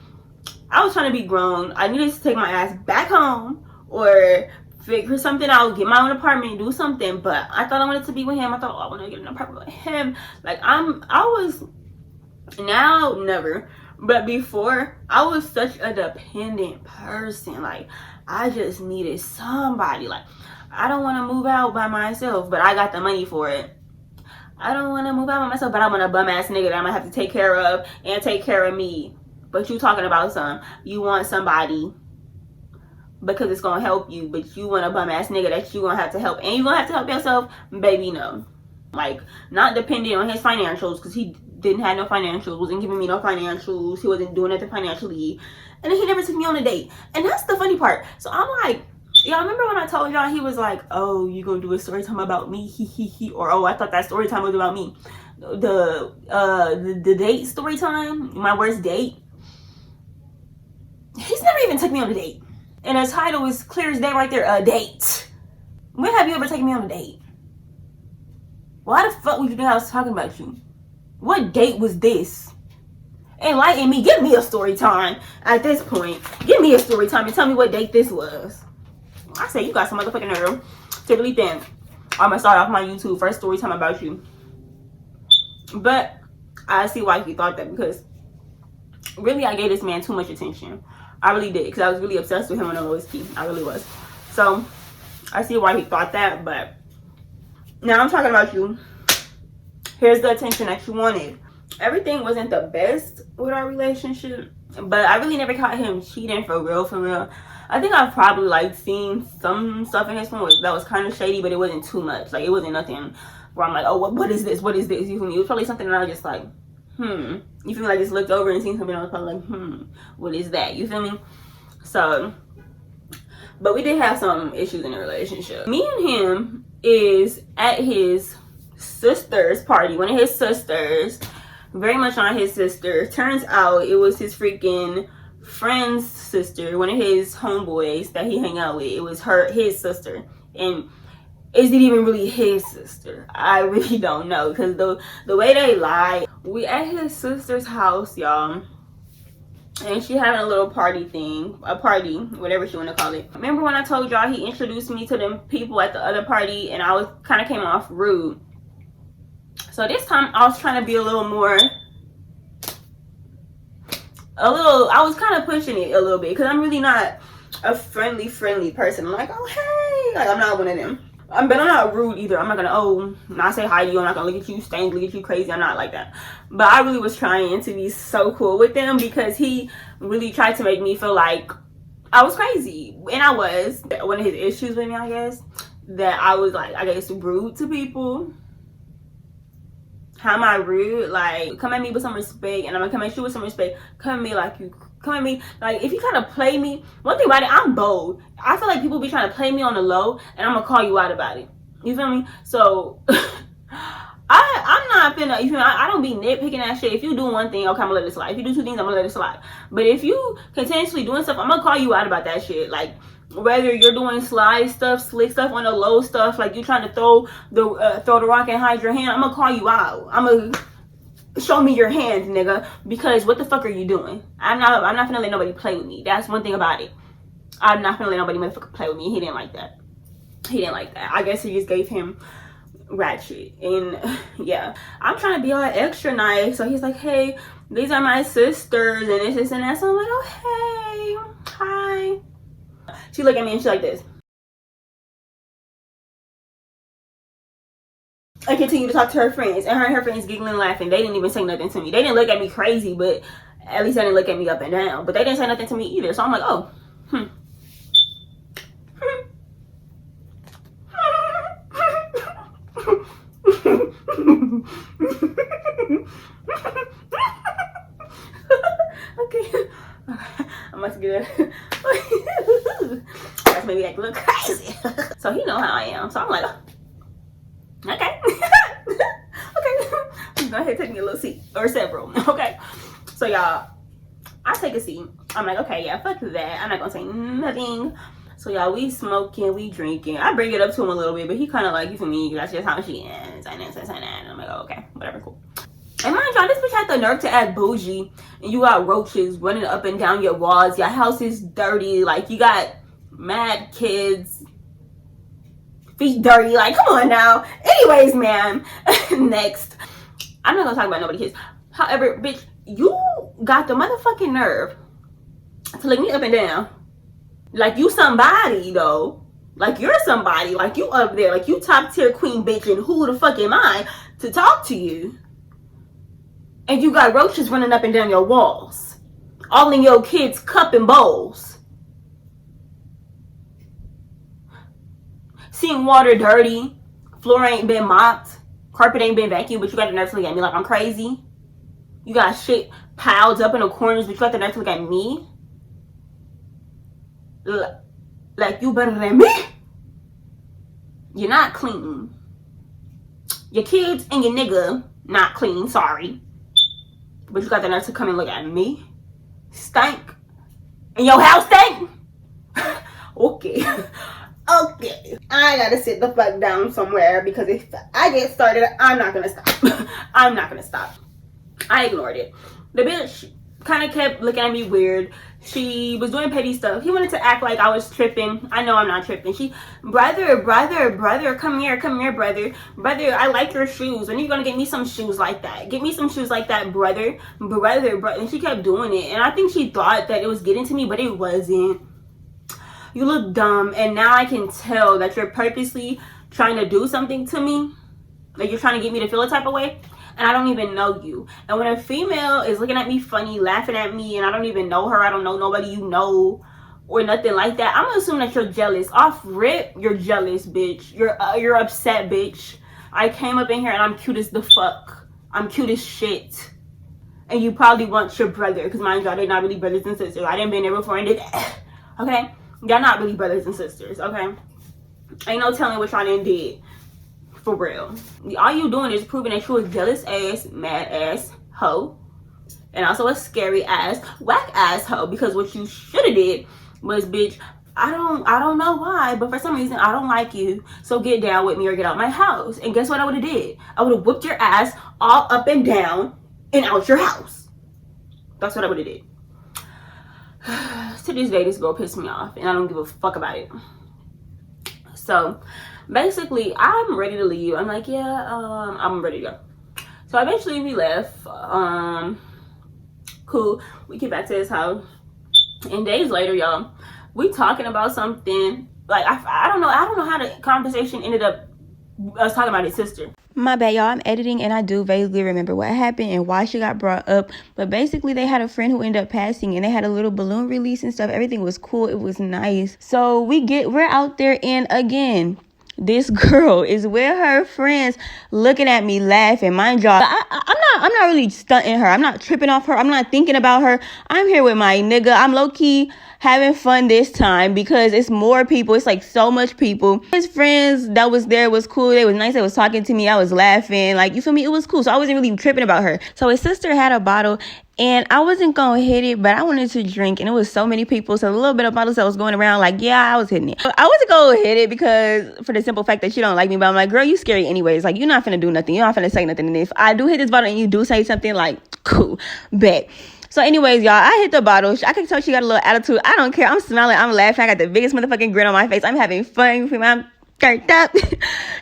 I was trying to be grown. I needed to take my ass back home or figure something out, get my own apartment, do something. But I thought I wanted to be with him. I thought, oh, I want to get an apartment with him. Like, I was, now, never. But before, I was such a dependent person. Like, I just needed somebody. Like, I don't want to move out by myself, but I got the money for it. I don't want to move out by myself, but I want a bum ass nigga that I'm gonna have to take care of and take care of me. But you talking about you want somebody because it's gonna help you, but you want a bum ass nigga that you gonna have to help, and you gonna have to help yourself, baby. No, like, not dependent on his financials, because he didn't have no financials, wasn't giving me no financials, he wasn't doing nothing financially, and then he never took me on a date. And that's the funny part. So I'm like, y'all remember when I told y'all he was like, oh, you gonna do a story time about me, he, or oh, I thought that story time was about me. The date story time, my worst date. He's never even took me on a date. And the title is clear as day right there, a date. When have you ever taken me on a date? Why the fuck would you think I was talking about you? What date was this? Enlighten me. Give me a story time at this point. Give me a story time and tell me what date this was. I say you got some motherfucking nerve to really think I'm gonna start off my YouTube first story time about you. But I see why he thought that, because really I gave this man too much attention. I really did, because I was really obsessed with him on the lowest key. I really was. So I see why he thought that, but now I'm talking about you. Here's the attention that you wanted. Everything wasn't the best with our relationship, but I really never caught him cheating for real, for real. I think I've probably like seen some stuff in his phone that was kind of shady, but it wasn't too much. Like, it wasn't nothing where I'm like, oh, what is this? What is this? You feel me? It was probably something that I was just like, you feel me? I just looked over and seen something, I was probably like, what is that? You feel me? So, but we did have some issues in the relationship. Me and him is at his sister's party, one of his sisters, very much on his sister. Turns out it was his freaking friend's sister, one of his homeboys that he hang out with. It was his sister. And is it even really his sister? I really don't know, because the way they lie. We at his sister's house, y'all, and she having a little party thing, a party, whatever she want to call it. Remember when I told y'all he introduced me to them people at the other party, and I was kind of came off rude? So this time I was trying to be a little more, I was kind of pushing it a little bit, because I'm really not a friendly person. I'm like, oh hey, like, I'm not one of them. But I'm not rude either. I'm not gonna not say hi to you. I'm not gonna look at you stank, look at you crazy. I'm not like that. But I really was trying to be so cool with them, because he really tried to make me feel like I was crazy, and I was. One of his issues with me, I guess, that I was like, I guess, rude to people. How am I rude? Like, come at me with some respect, and I'm gonna come at you with some respect. Come at me like you. Come at me like, if you try to play me, one thing about it, I'm bold. I feel like people be trying to play me on the low, and I'm gonna call you out about it. You feel me? So I'm not finna, you feel me? I don't be nitpicking that shit. If you do one thing, okay, I'm gonna let it slide. If you do two things, I'm gonna let it slide. But if you continuously doing stuff, I'm gonna call you out about that shit. Like, whether you're doing slide stuff, slick stuff on the low stuff, like you trying to throw the rock and hide your hand, I'm gonna call you out. I'm gonna show me your hands, nigga, because what the fuck are you doing? I'm not gonna let nobody play with me. That's one thing about it. I'm not gonna let nobody motherfucker play with me. He didn't like that. I guess he just gave him ratchet. And yeah, I'm trying to be all extra nice. So he's like, hey, these are my sisters and this and that. So I'm like, oh hey, hi. She look at me and she like this. I continue to talk to her friends, and her friends giggling and laughing. They didn't even say nothing to me. They didn't look at me crazy, but at least they didn't look at me up and down. But they didn't say nothing to me either. So I'm like, oh, maybe like a little crazy. So he know how I am. So I'm like, okay. Okay. Go ahead, take me a little seat. Or several. Okay. So y'all, I take a seat. I'm like, okay, yeah, fuck that. I'm not gonna say nothing. So y'all, we smoking, we drinking. I bring it up to him a little bit, but he kind of like, you feel me, that's just how she is. And I'm like, oh, okay, whatever, cool. And mind y'all, this bitch had the nerve to act bougie, and you got roaches running up and down your walls. Your house is dirty. Like, you got mad kids, feet dirty. Like, come on now. Anyways, man. Next. I'm not gonna talk about nobody's kids. However, bitch, you got the motherfucking nerve to look me up and down. Like, you somebody, though. Like, you're somebody. Like, you up there. Like, you top tier queen bitch, and who the fuck am I to talk to you? And you got roaches running up and down your walls. All in your kids' cup and bowls. Seeing water dirty. Floor ain't been mopped. Carpet ain't been vacuumed, but you got the nerve to look at me like I'm crazy. You got shit piled up in the corners, but you got the nerve to look at me. Like, you better than me. You're not clean. Your kids and your nigga not clean, sorry. But you got the nerve to come and look at me. Stank. And your house stank? Okay. Okay. I gotta sit the fuck down somewhere, because if I get started, I'm not gonna stop. I'm not gonna stop. I ignored it. The bitch kind of kept looking at me weird. She was doing petty stuff. He wanted to act like I was tripping. I know I'm not tripping. Brother, come here, brother. Brother, I like your shoes. When are you gonna get me some shoes like that? Get me some shoes like that, brother. And she kept doing it. And I think she thought that it was getting to me, but it wasn't. You look dumb. And now I can tell that you're purposely trying to do something to me. Like, you're trying to get me to feel a type of way. And I don't even know you. And when a female is looking at me funny, laughing at me, and I don't even know her, I don't know nobody you know, or nothing like that, I'm gonna assume that you're jealous. Off rip, you're jealous, bitch. You're upset, bitch. I came up in here and I'm cute as the fuck. I'm cute as shit. And you probably want your brother, because mind y'all, they're not really brothers and sisters. I didn't been there before and did that. Okay? Y'all not really brothers and sisters, okay? Ain't no telling what y'all done did. For real. All you doing is proving that you're a jealous ass, mad ass hoe. And also a scary ass, whack ass hoe. Because what you should have did was, bitch, I don't know why, but for some reason I don't like you. So get down with me or get out my house. And guess what I would have did? I would have whipped your ass all up and down and out your house. That's what I would have did. To this day, this girl pissed me off, and I don't give a fuck about it. So basically, I'm ready to leave. I'm like, yeah, I'm ready to go. So eventually we left. Cool. We get back to his house. And days later, y'all, we talking about something. Like, I don't know how the conversation ended up us talking about his sister. My bad, y'all. I'm editing and I do vaguely remember what happened and why she got brought up. But basically, they had a friend who ended up passing and they had a little balloon release and stuff. Everything was cool. It was nice. So we're out there, and again, this girl is with her friends looking at me laughing. Mind y'all, I'm not really stunting her. I'm not tripping off her. I'm not thinking about her. I'm here with my nigga. I'm low-key having fun this time because it's more people. It's like so much people. His friends that was there was cool. They was nice. They was talking to me. I was laughing. Like, you feel me? It was cool. So I wasn't really tripping about her. So his sister had a bottle and I wasn't going to hit it, but I wanted to drink. And it was so many people. So a little bit of bottles that was going around, like, yeah, I was hitting it. I wasn't going to hit it because for the simple fact that she don't like me. But I'm like, girl, you scary anyways. Like, you're not finna do nothing. You're not finna say nothing. And if I do hit this bottle and you do say something, like, cool, bet. So anyways, y'all, I hit the bottle. I can tell she got a little attitude. I don't care. I'm smiling. I'm laughing. I got the biggest motherfucking grin on my face. I'm having fun. I'm turned up.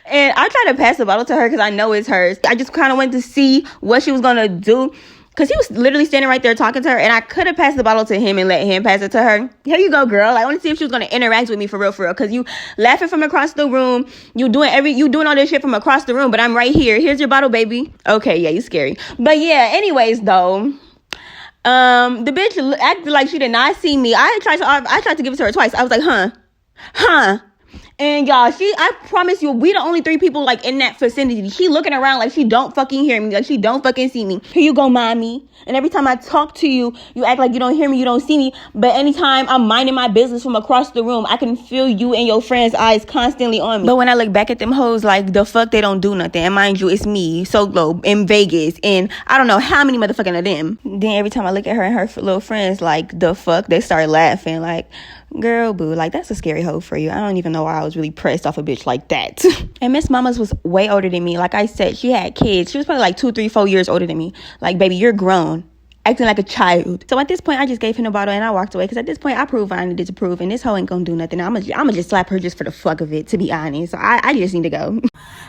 And I tried to pass the bottle to her because I know it's hers. I just kind of wanted to see what she was going to do. Because he was literally standing right there talking to her. And I could have passed the bottle to him and let him pass it to her. Here you go, girl. I want to see if she was going to interact with me for real. Because you laughing from across the room. You doing all this shit from across the room. But I'm right here. Here's your bottle, baby. Okay, yeah, you scary. But yeah, anyways, though. The bitch acted like she did not see me. I tried to give it to her twice. I was like, huh. And y'all, I promise you, we the only 3 people like in that vicinity. She looking around like she don't fucking hear me, like she don't fucking see me. Here you go, mommy. And every time I talk to you, you act like you don't hear me, you don't see me. But anytime I'm minding my business from across the room, I can feel you and your friends' eyes constantly on me. But when I look back at them hoes, like the fuck, they don't do nothing. And mind you, it's me, Solo, in Vegas, and I don't know how many motherfucking of them. Then every time I look at her and her little friends, like the fuck, they start laughing like, girl, boo, like that's a scary hoe for you. I don't even know why I was really pressed off a bitch like that. And Miss Mamas was way older than me. Like I said, she had kids. She was probably like 2, 3, 4 years older than me. Like, baby, you're grown, acting like a child. So at this point, I just gave him the bottle and I walked away, because at this point, I proved what I needed to prove, and this hoe ain't gonna do nothing. I'm gonna just slap her just for the fuck of it, to be honest. So I just need to go.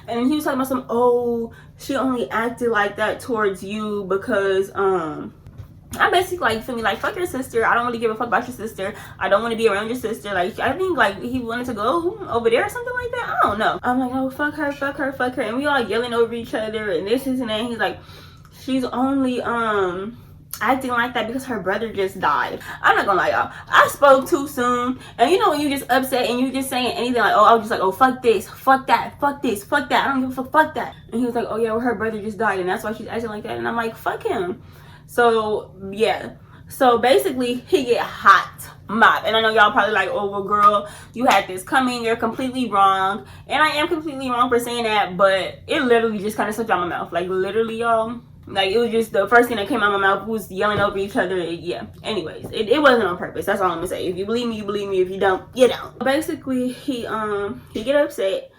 And he was talking about she only acted like that towards you because I'm basically like, feel me, like, fuck your sister. I don't really give a fuck about your sister. I don't want to be around your sister. Like, I think like he wanted to go over there or something like that. I don't know. I'm like, oh, fuck her, fuck her, fuck her. And we all yelling over each other and this and that. He's like, she's only acting like that because her brother just died. I'm not gonna lie, y'all, I spoke too soon. And you know when you just upset and you just saying anything, like, oh, I was just like, oh, fuck this, fuck that, fuck this, fuck that, I don't give a fuck, fuck that. And he was like, oh yeah, well, her brother just died and that's why she's acting like that. And I'm like, fuck him. So yeah, so basically he get hot mop. And I know y'all probably like, oh well, girl, you had this coming, you're completely wrong. And I am completely wrong for saying that, but it literally just kind of slipped out my mouth. Like, literally, y'all, like, it was just the first thing that came out of my mouth was yelling over each other. Yeah, anyways, it wasn't on purpose. That's all I'm gonna say. If you believe me, you believe me. If you don't, you don't. Basically, he get upset,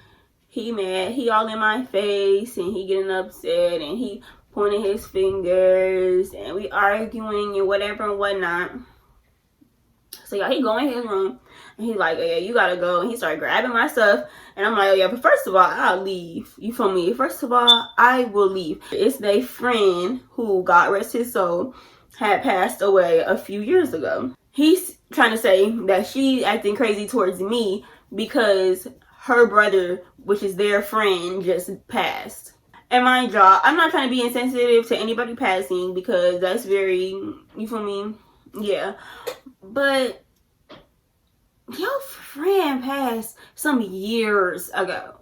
he mad, he all in my face, and he getting upset, and he pointing his fingers, and we arguing and whatever and whatnot. So yeah, he go in his room and he like, oh yeah, you gotta go. And he started grabbing my stuff, and I'm like, oh yeah, but first of all, I'll leave. You feel me? First of all, I will leave. It's their friend who, God rest his soul, had passed away a few years ago. He's trying to say that she acting crazy towards me because her brother, which is their friend, just passed. And mind y'all, I'm not trying to be insensitive to anybody passing, because that's very, you feel me? Yeah. But your friend passed some years ago.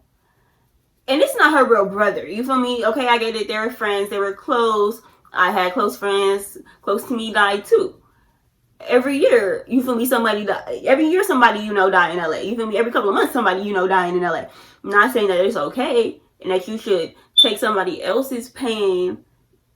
And it's not her real brother, you feel me? Okay, I get it, they were friends, they were close. I had close friends close to me died too. Every year, you feel me, somebody die. Every year somebody you know die in LA. You feel me? Every couple of months somebody you know dying in LA. I'm not saying that it's okay and that you should take somebody else's pain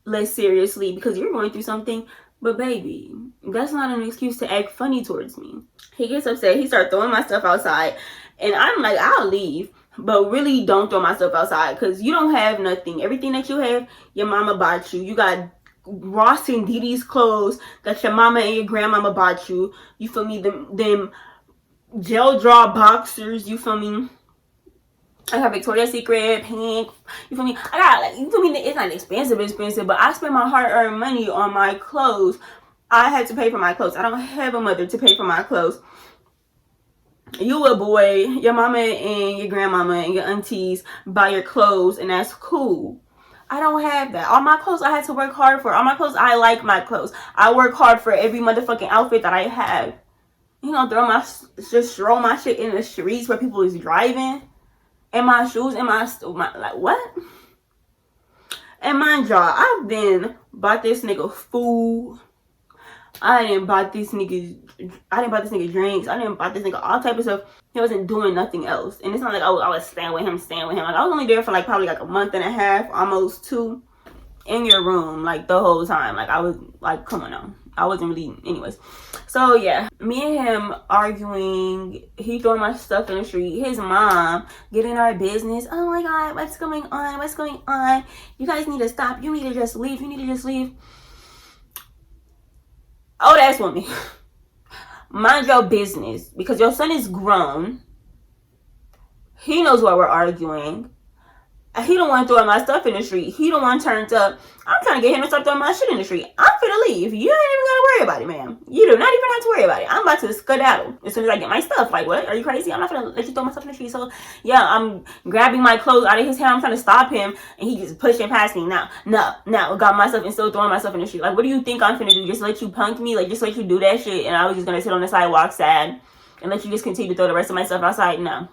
less seriously because you're going through something, but baby, that's not an excuse to act funny towards me. He gets upset, he starts throwing my stuff outside, and I'm like, I'll leave, but really don't throw my stuff outside, because you don't have nothing. Everything that you have, your mama bought you. You got Ross and Dee Dee's clothes that your mama and your grandmama bought you. You feel me? Them gel draw boxers, you feel me? I got Victoria's Secret, pink, you feel me? I got, like, you feel me? It's not expensive, but I spend my hard-earned money on my clothes. I had to pay for my clothes. I don't have a mother to pay for my clothes. You a boy, your mama and your grandmama and your aunties buy your clothes, and that's cool. I don't have that. All my clothes I had to work hard for. All my clothes, I like my clothes. I work hard for every motherfucking outfit that I have. You know, just throw my shit in the streets where people is driving. And my shoes and my like, what? And mind y'all, I've been bought this nigga food. I didn't buy this nigga drinks. I didn't buy this nigga all type of stuff. He wasn't doing nothing else. And it's not like I was staying with him. Like, I was only there for like probably like a month and a half, almost 2, in your room, like the whole time. Like, I was like, come on now. I wasn't really, anyways. So yeah, me and him arguing. He throwing my stuff in the street. His mom getting our business. Oh my God, what's going on? What's going on? You guys need to stop. You need to just leave. You need to just leave. Oh, that's woman. Mind your business, because your son is grown. He knows why we're arguing. He don't want to throw my stuff in the street. He don't want turned up. I'm trying to get him to start throwing my shit in the street. I'm finna leave. You ain't even gotta worry about it, ma'am. You do not even have to worry about it. I'm about to skedaddle as soon as I get my stuff. Like, what? Are you crazy? I'm not gonna let you throw my stuff in the street. So yeah, I'm grabbing my clothes out of his hand. I'm trying to stop him, and he just pushing past me. No, got my stuff and still throwing my stuff in the street. Like, what do you think I'm finna do? Just let you punk me? Like, just let you do that shit, and I was just gonna sit on the sidewalk sad and let you just continue to throw the rest of my stuff outside? No.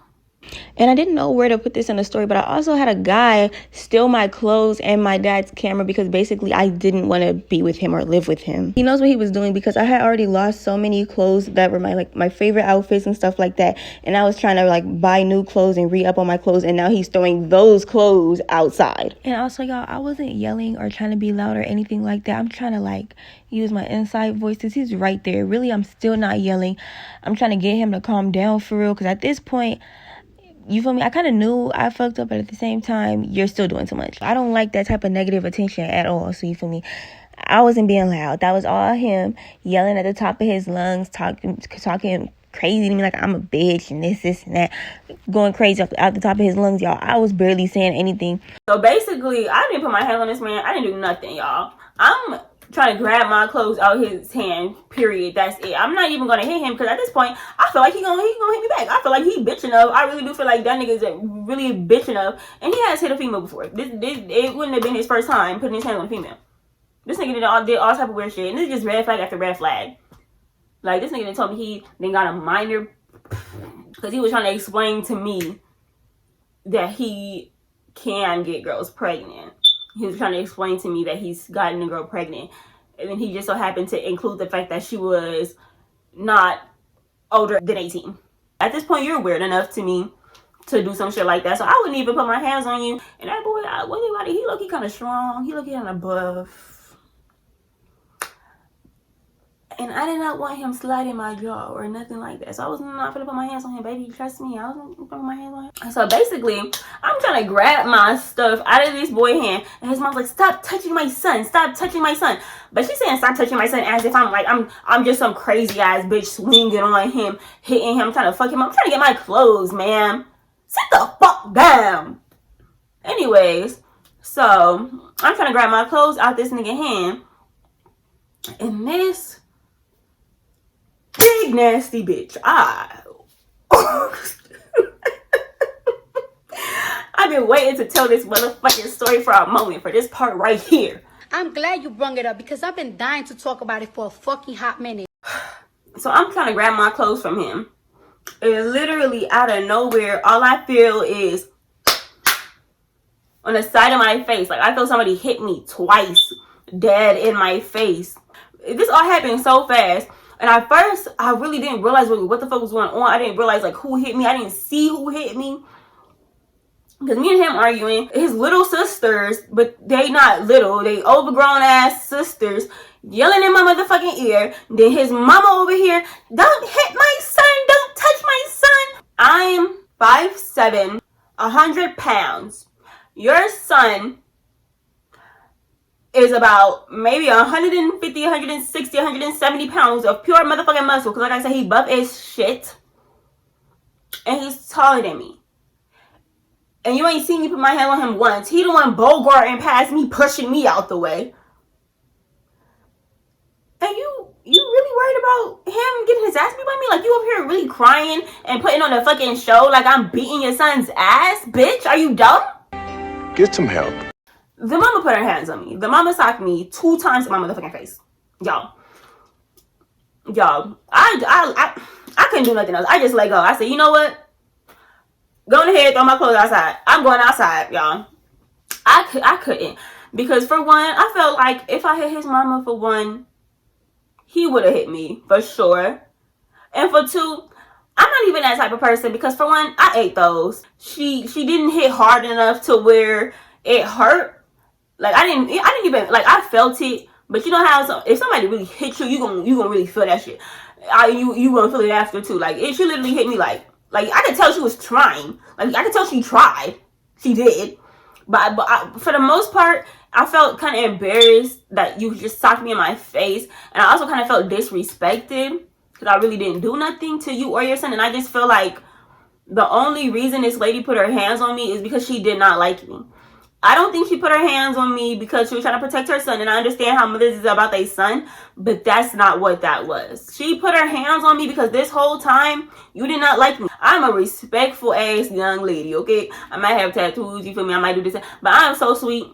And I didn't know where to put this in the story, but I also had a guy steal my clothes and my dad's camera because basically I didn't want to be with him or live with him. He knows what he was doing because I had already lost so many clothes that were my favorite outfits and stuff like that. And I was trying to buy new clothes and re-up on my clothes, and now he's throwing those clothes outside. And also, y'all, I wasn't yelling or trying to be loud or anything like that. I'm trying to use my inside voices. He's right there. Really, I'm still not yelling. I'm trying to get him to calm down for real, because at this point, you feel me? I kind of knew I fucked up, but at the same time, you're still doing too much. I don't like that type of negative attention at all. So you feel me? I wasn't being loud. That was all him yelling at the top of his lungs, talking crazy to me like I'm a bitch and this and that, going crazy out the top of his lungs, y'all. I was barely saying anything. So basically, I didn't put my hands on this man. I didn't do nothing, y'all. I'm trying to grab my clothes out his hand, period. That's it. I'm not even gonna hit him, because at this point I feel like he gonna hit me back. I feel like he bitch enough. I really do feel like that nigga's really bitch enough, and he has hit a female before. It wouldn't have been his first time putting his hands on a female. This nigga did all type of weird shit, and this is just red flag after red flag. Like, this nigga done told me he then got a minor, because he was trying to explain to me that he can get girls pregnant. He was trying to explain to me that he's gotten a girl pregnant. And then he just so happened to include the fact that she was not older than 18. At this point, you're weird enough to me to do some shit like that. So I wouldn't even put my hands on you. And that boy, he look kind of strong. He look kind of buff. And I did not want him sliding my jaw or nothing like that. So I was not gonna put my hands on him, baby. Trust me, I wasn't putting my hands on him. So basically, I'm trying to grab my stuff out of this boy's hand, and his mom's like, "Stop touching my son! Stop touching my son!" But she's saying, "Stop touching my son," as if I'm just some crazy ass bitch swinging on him, hitting him, trying to fuck him up. I'm trying to get my clothes, man. Sit the fuck down. Anyways, so I'm trying to grab my clothes out this nigga hand, and this big nasty bitch. I've been waiting to tell this motherfucking story for a moment, for this part right here. I'm glad you brung it up, because I've been dying to talk about it for a fucking hot minute. So I'm trying to grab my clothes from him, and literally out of nowhere, all I feel is on the side of my face. Like, I feel somebody hit me twice dead in my face. This all happened so fast. And at first, I really didn't realize what the fuck was going on. I didn't realize who hit me. I didn't see who hit me. Because me and him arguing, his little sisters, but they not little, they overgrown ass sisters, yelling in my motherfucking ear. Then his mama over here, "Don't hit my son, don't touch my son." I'm 5'7", 100 pounds. Your son is about maybe 150, 160, 170 pounds of pure motherfucking muscle. Because like I said, he buff as shit. And he's taller than me. And you ain't seen me put my hand on him once. He the one bogarting past me, pushing me out the way. And you really worried about him getting his ass beat by me? Like, you up here really crying and putting on a fucking show like I'm beating your son's ass? Bitch, are you dumb? Get some help. The mama put her hands on me. The mama socked me 2 times in my motherfucking face. Y'all, I couldn't do nothing else. I just let go. I said, you know what? Go ahead, throw my clothes outside. I'm going outside, y'all. I couldn't. Because for one, I felt like if I hit his mama for one, he would have hit me for sure. And for two, I'm not even that type of person, because for one, I ate those. She didn't hit hard enough to where it hurt. Like, I didn't even, like, I felt it, but you know how if somebody really hits you, you gonna really feel that shit. You gonna feel it after too. Like, she literally hit me like I could tell she was trying. Like, I could tell she tried. She did. But for the most part, I felt kind of embarrassed that you just socked me in my face. And I also kind of felt disrespected, because I really didn't do nothing to you or your son. And I just feel like the only reason this lady put her hands on me is because she did not like me. I don't think she put her hands on me because she was trying to protect her son. And I understand how mothers is about their son, but that's not what that was. She put her hands on me because this whole time, you did not like me. I'm a respectful ass young lady, okay? I might have tattoos, you feel me? I might do this, but I am so sweet.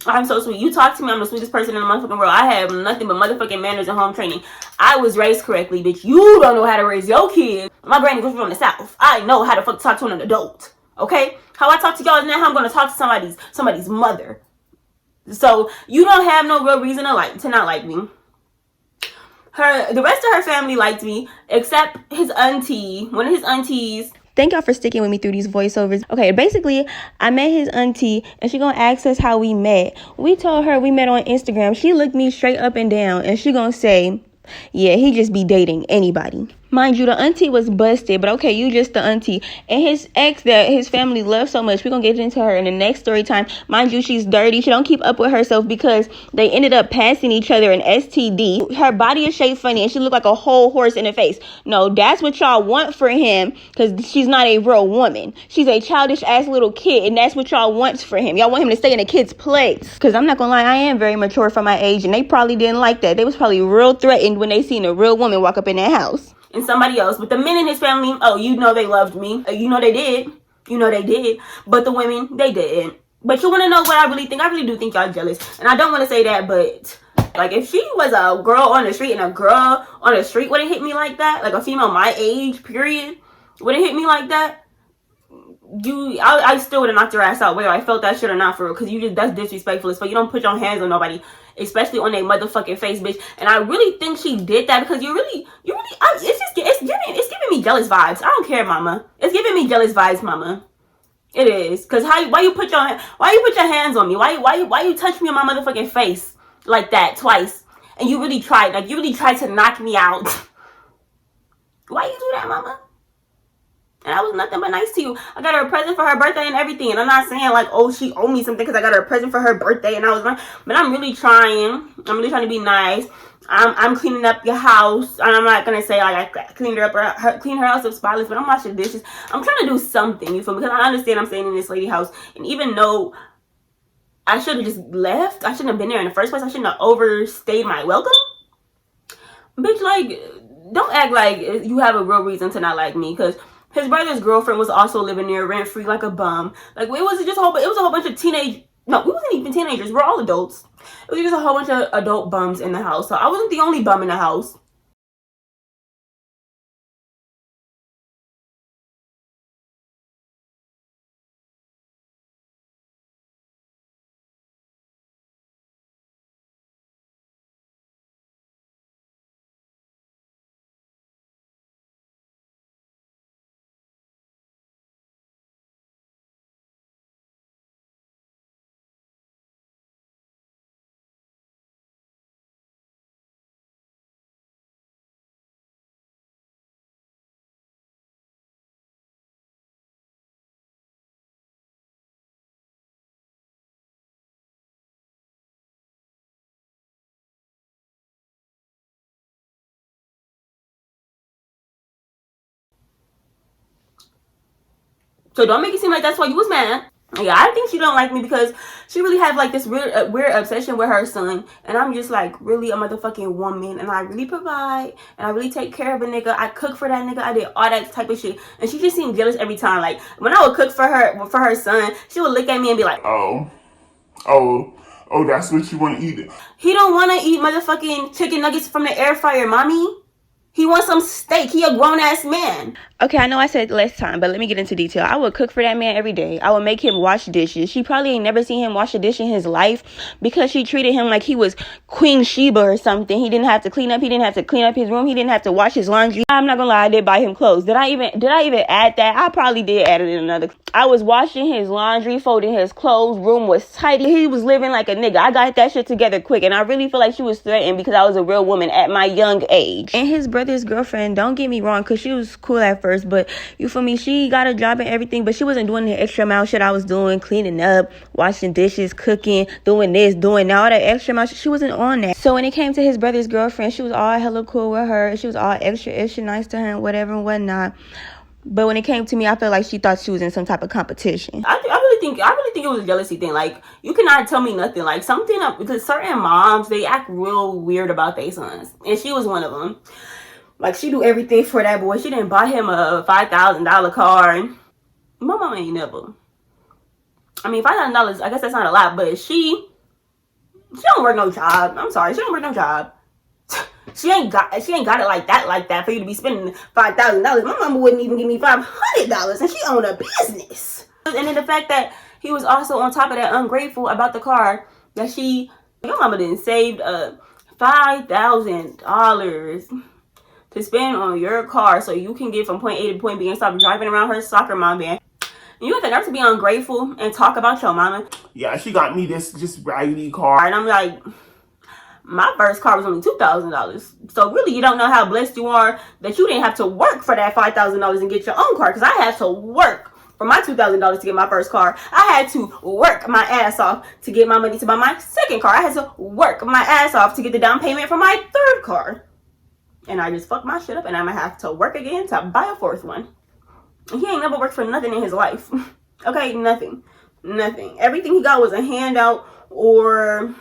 I'm so sweet. You talk to me, I'm the sweetest person in the motherfucking world. I have nothing but motherfucking manners and home training. I was raised correctly, bitch. You don't know how to raise your kids. My granny was from the South. I know how to fuck talk to an adult. Okay? How I talk to y'all is not how I'm gonna talk to somebody's mother. So you don't have no real reason to not like me. The rest of her family liked me, except his auntie, one of his aunties. Thank y'all for sticking with me through these voiceovers. Okay, basically, I met his auntie, and she gonna ask us how we met. We told her we met on Instagram. She looked me straight up and down, and she gonna say, yeah, he just be dating anybody. Mind you, the auntie was busted, but okay, you just the auntie. And his ex that his family loves so much, we're gonna get into her in the next story time. Mind you, she's dirty. She don't keep up with herself because they ended up passing each other an STD. Her body is shaped funny, and she looked like a whole horse in the face. No, that's what y'all want for him, because she's not a real woman. She's a childish ass little kid, and that's what y'all want for him. Y'all want him to stay in a kid's place. Because I'm not gonna lie, I am very mature for my age, and they probably didn't like that. They was probably real threatened when they seen a real woman walk up in that house. And somebody else. But the men in his family, oh, you know they loved me. You know they did. You know they did. But the women, they didn't. But you want to know what I really think? I really do think y'all jealous. And I don't want to say that, but like if she was a girl on the street and a girl on the street wouldn't hit me like that, like a female my age, period, wouldn't hit me like that, I still would have knocked your ass out, whether I felt that shit or not, for real. Because that's disrespectful as fuck. You don't put your hands on nobody, especially on their motherfucking face, bitch. And I really think she did that because it's giving me jealous vibes. I don't care, mama. It's giving me jealous vibes, mama. It is. Because why you put your hands on me? Why you touch me on my motherfucking face like that twice? And you really tried to knock me out. Why you do that, mama? And I was nothing but nice to you. I got her a present for her birthday and everything. And I'm not saying like, oh, she owed me something because I got her a present for her birthday. And I was like, but I'm really trying. I'm really trying to be nice. I'm cleaning up your house. And I'm not going to say like I cleaned her up clean her house up spotless. But I'm washing dishes. I'm trying to do something, you feel me? Because I understand I'm staying in this lady house. And even though I should have just left, I shouldn't have been there in the first place. I shouldn't have overstayed my welcome. Bitch, like, don't act like you have a real reason to not like me. Because his brother's girlfriend was also living there rent-free like a bum. Like, it was a whole bunch of no, we wasn't even teenagers. We're all adults. It was just a whole bunch of adult bums in the house. So I wasn't the only bum in the house. So don't make it seem like that's why you was mad. Yeah, I think she don't like me because she really have like this weird obsession with her son. And I'm just like really a motherfucking woman. And I really provide. And I really take care of a nigga. I cook for that nigga. I did all that type of shit. And she just seemed jealous every time. Like when I would cook for her son, she would look at me and be like, Oh, that's what you want to eat. he don't want to eat motherfucking chicken nuggets from the air fryer, mommy. He wants some steak. He a grown-ass man. Okay, I know I said less time, but let me get into detail. I would cook for that man every day. I would make him wash dishes. She probably ain't never seen him wash a dish in his life because she treated him like he was Queen Sheba or something. He didn't have to clean up. He didn't have to clean up his room. He didn't have to wash his laundry. I'm not gonna lie, I did buy him clothes. Did I even add that? I probably did add it in another. I was washing his laundry, folding his clothes. Room was tidy. He was living like a nigga. I got that shit together quick, and I really feel like she was threatened because I was a real woman at my young age. And his brother's girlfriend, don't get me wrong, because she was cool at first, but you feel me, she got a job and everything, but she wasn't doing the extra amount shit I was doing, cleaning up, washing dishes, cooking, doing this, doing all that extra amount shit. She wasn't on that. So when it came to his brother's girlfriend, she was all hella cool with her. She was all extra nice to her and whatever and whatnot. But when it came to me, I felt like she thought she was in some type of competition. I really think it was a jealousy thing. Like, you cannot tell me nothing. Like, because certain moms, they act real weird about their sons. And she was one of them. Like, she do everything for that boy. She didn't buy him a $5,000 car. My mama ain't never. I mean, $5,000, I guess that's not a lot. But she She don't work no job. I'm sorry, she don't work no job. She ain't got it like that for you to be spending $5,000. My mama wouldn't even give me $500, and she owned a business. And then the fact that he was also on top of that ungrateful about the car that your mama didn't save $5,000 to spend on your car so you can get from point A to point B and stop driving around her soccer mom van. And you have the nerve to be ungrateful and talk about your mama. Yeah, she got me this just raggedy car. And I'm like, my first car was only $2,000. So really, you don't know how blessed you are that you didn't have to work for that $5,000 and get your own car. Because I had to work for my $2,000 to get my first car. I had to work my ass off to get my money to buy my second car. I had to work my ass off to get the down payment for my third car. And I just fucked my shit up, and I'm gonna have to work again to buy a fourth one. He ain't never worked for nothing in his life. Okay, nothing. Everything he got was a handout or...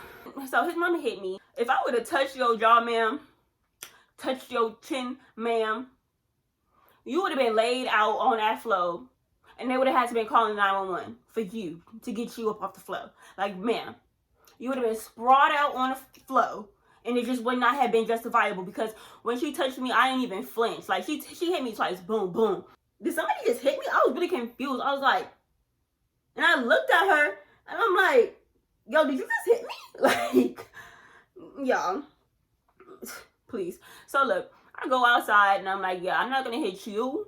So his mama hit me. If I would have touched your jaw, ma'am, touched your chin, ma'am, you would have been laid out on that floor, and they would have had to been calling 911 for you to get you up off the floor. Like, ma'am, you would have been sprawled out on the floor, and it just would not have been justifiable because when she touched me, I didn't even flinch. Like, she hit me twice. Boom, boom. Did somebody just hit me? I was really confused. I was like, and I looked at her, and I'm like, yo, did you just hit me? Like, y'all, please. So look, I go outside, and I'm like, yeah, I'm not gonna hit you.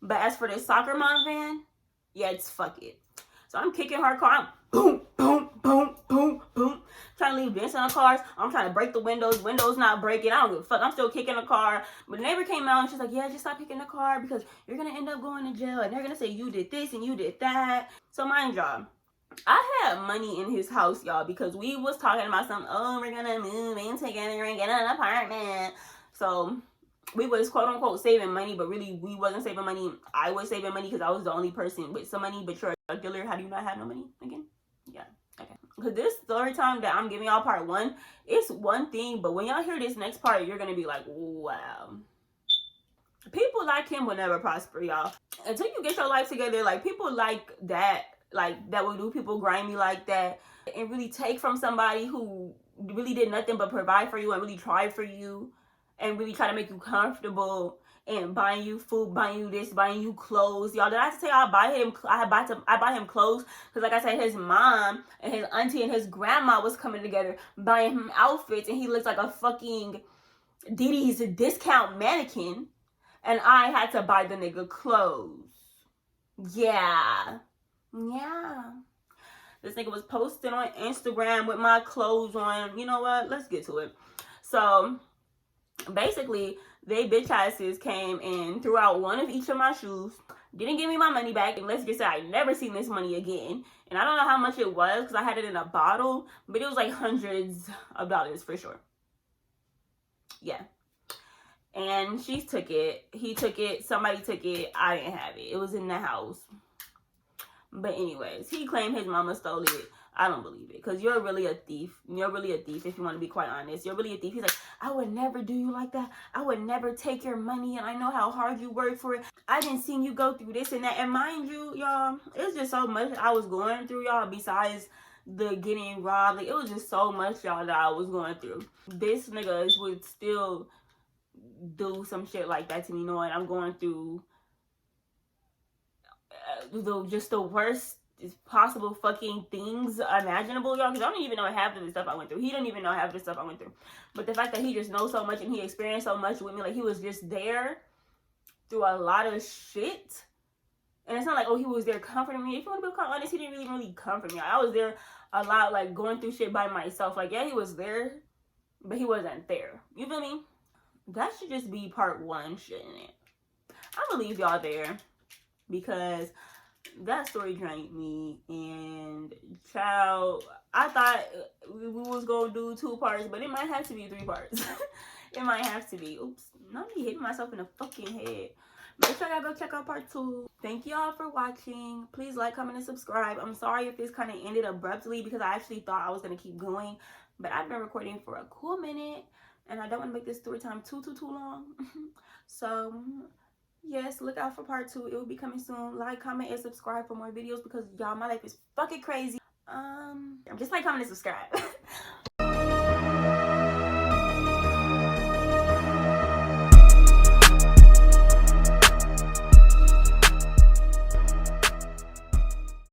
But as for this soccer mom van, yeah, it's fuck it. So I'm kicking her car. I'm boom, boom, boom, boom, boom. Trying to leave dents on the cars. I'm trying to break the windows. Windows not breaking. I don't give a fuck. I'm still kicking the car. But the neighbor came out and she's like, yeah, just stop kicking the car because you're going to end up going to jail. And they're going to say you did this and you did that. So mind y'all, I had money in his house, y'all, because we was talking about something. Oh, we're going to move in together and get an apartment. So we was quote unquote saving money, but really we wasn't saving money. I was saving money because I was the only person with some money, but you're a dealer. How do you not have no money again? Yeah. Okay. Because this story time that I'm giving y'all part one, it's one thing, but when y'all hear this next part, you're gonna be like, wow. People like him will never prosper, y'all. Until you get your life together, like people like that will do people grimy like that and really take from somebody who really did nothing but provide for you and really tried for you and really try to make you comfortable and buying you food, buying you this, buying you clothes. Y'all, did I say I buy him clothes? Because like I said, his mom and his auntie and his grandma was coming together buying him outfits, and he looks like a fucking Diddy's discount mannequin, and I had to buy the nigga clothes. Yeah. This nigga was posting on Instagram with my clothes on. You know what? Let's get to it. So basically, they bitch asses came and threw out one of each of my shoes, didn't give me my money back, and let's just say I never seen this money again. And I don't know how much it was because I had it in a bottle, but it was like hundreds of dollars for sure. Yeah. And she took it, he took it, somebody took it, I didn't have it. It was in the house. But anyways, he claimed his mama stole it. I don't believe it, because you're really a thief. You're really a thief, if you want to be quite honest. You're really a thief. He's like, I would never do you like that. I would never take your money, and I know how hard you work for it. I didn't see you go through this and that. And mind you, y'all, it's just so much I was going through, y'all, besides the getting robbed. Like, it was just so much, y'all, that I was going through. This nigga would still do some shit like that to me, knowing I'm going through just the worst possible fucking things imaginable, y'all, because I don't even know half of the stuff I went through. He don't even know half of the stuff I went through. But the fact that he just knows so much and he experienced so much with me, like he was just there through a lot of shit. And it's not like, oh, he was there comforting me. If you want to be quite honest, he didn't really comfort me. I was there a lot, like going through shit by myself. Like, yeah, he was there, but he wasn't there. You feel me? That should just be part one, shouldn't it? I'm gonna leave y'all there because that story drank me. And child, I thought we was gonna do 2 parts, but it might have to be 3 parts. It might have to be. Oops, not me hitting myself in the fucking head. Make sure y'all go check out part 2. Thank y'all for watching. Please like, comment, and subscribe. I'm sorry if this kind of ended abruptly because I actually thought I was gonna keep going, but I've been recording for a cool minute and I don't want to make this story time too long. So yes, look out for part 2. It will be coming soon. Like, comment, and subscribe for more videos because y'all, my life is fucking crazy. Just like, comment, and subscribe.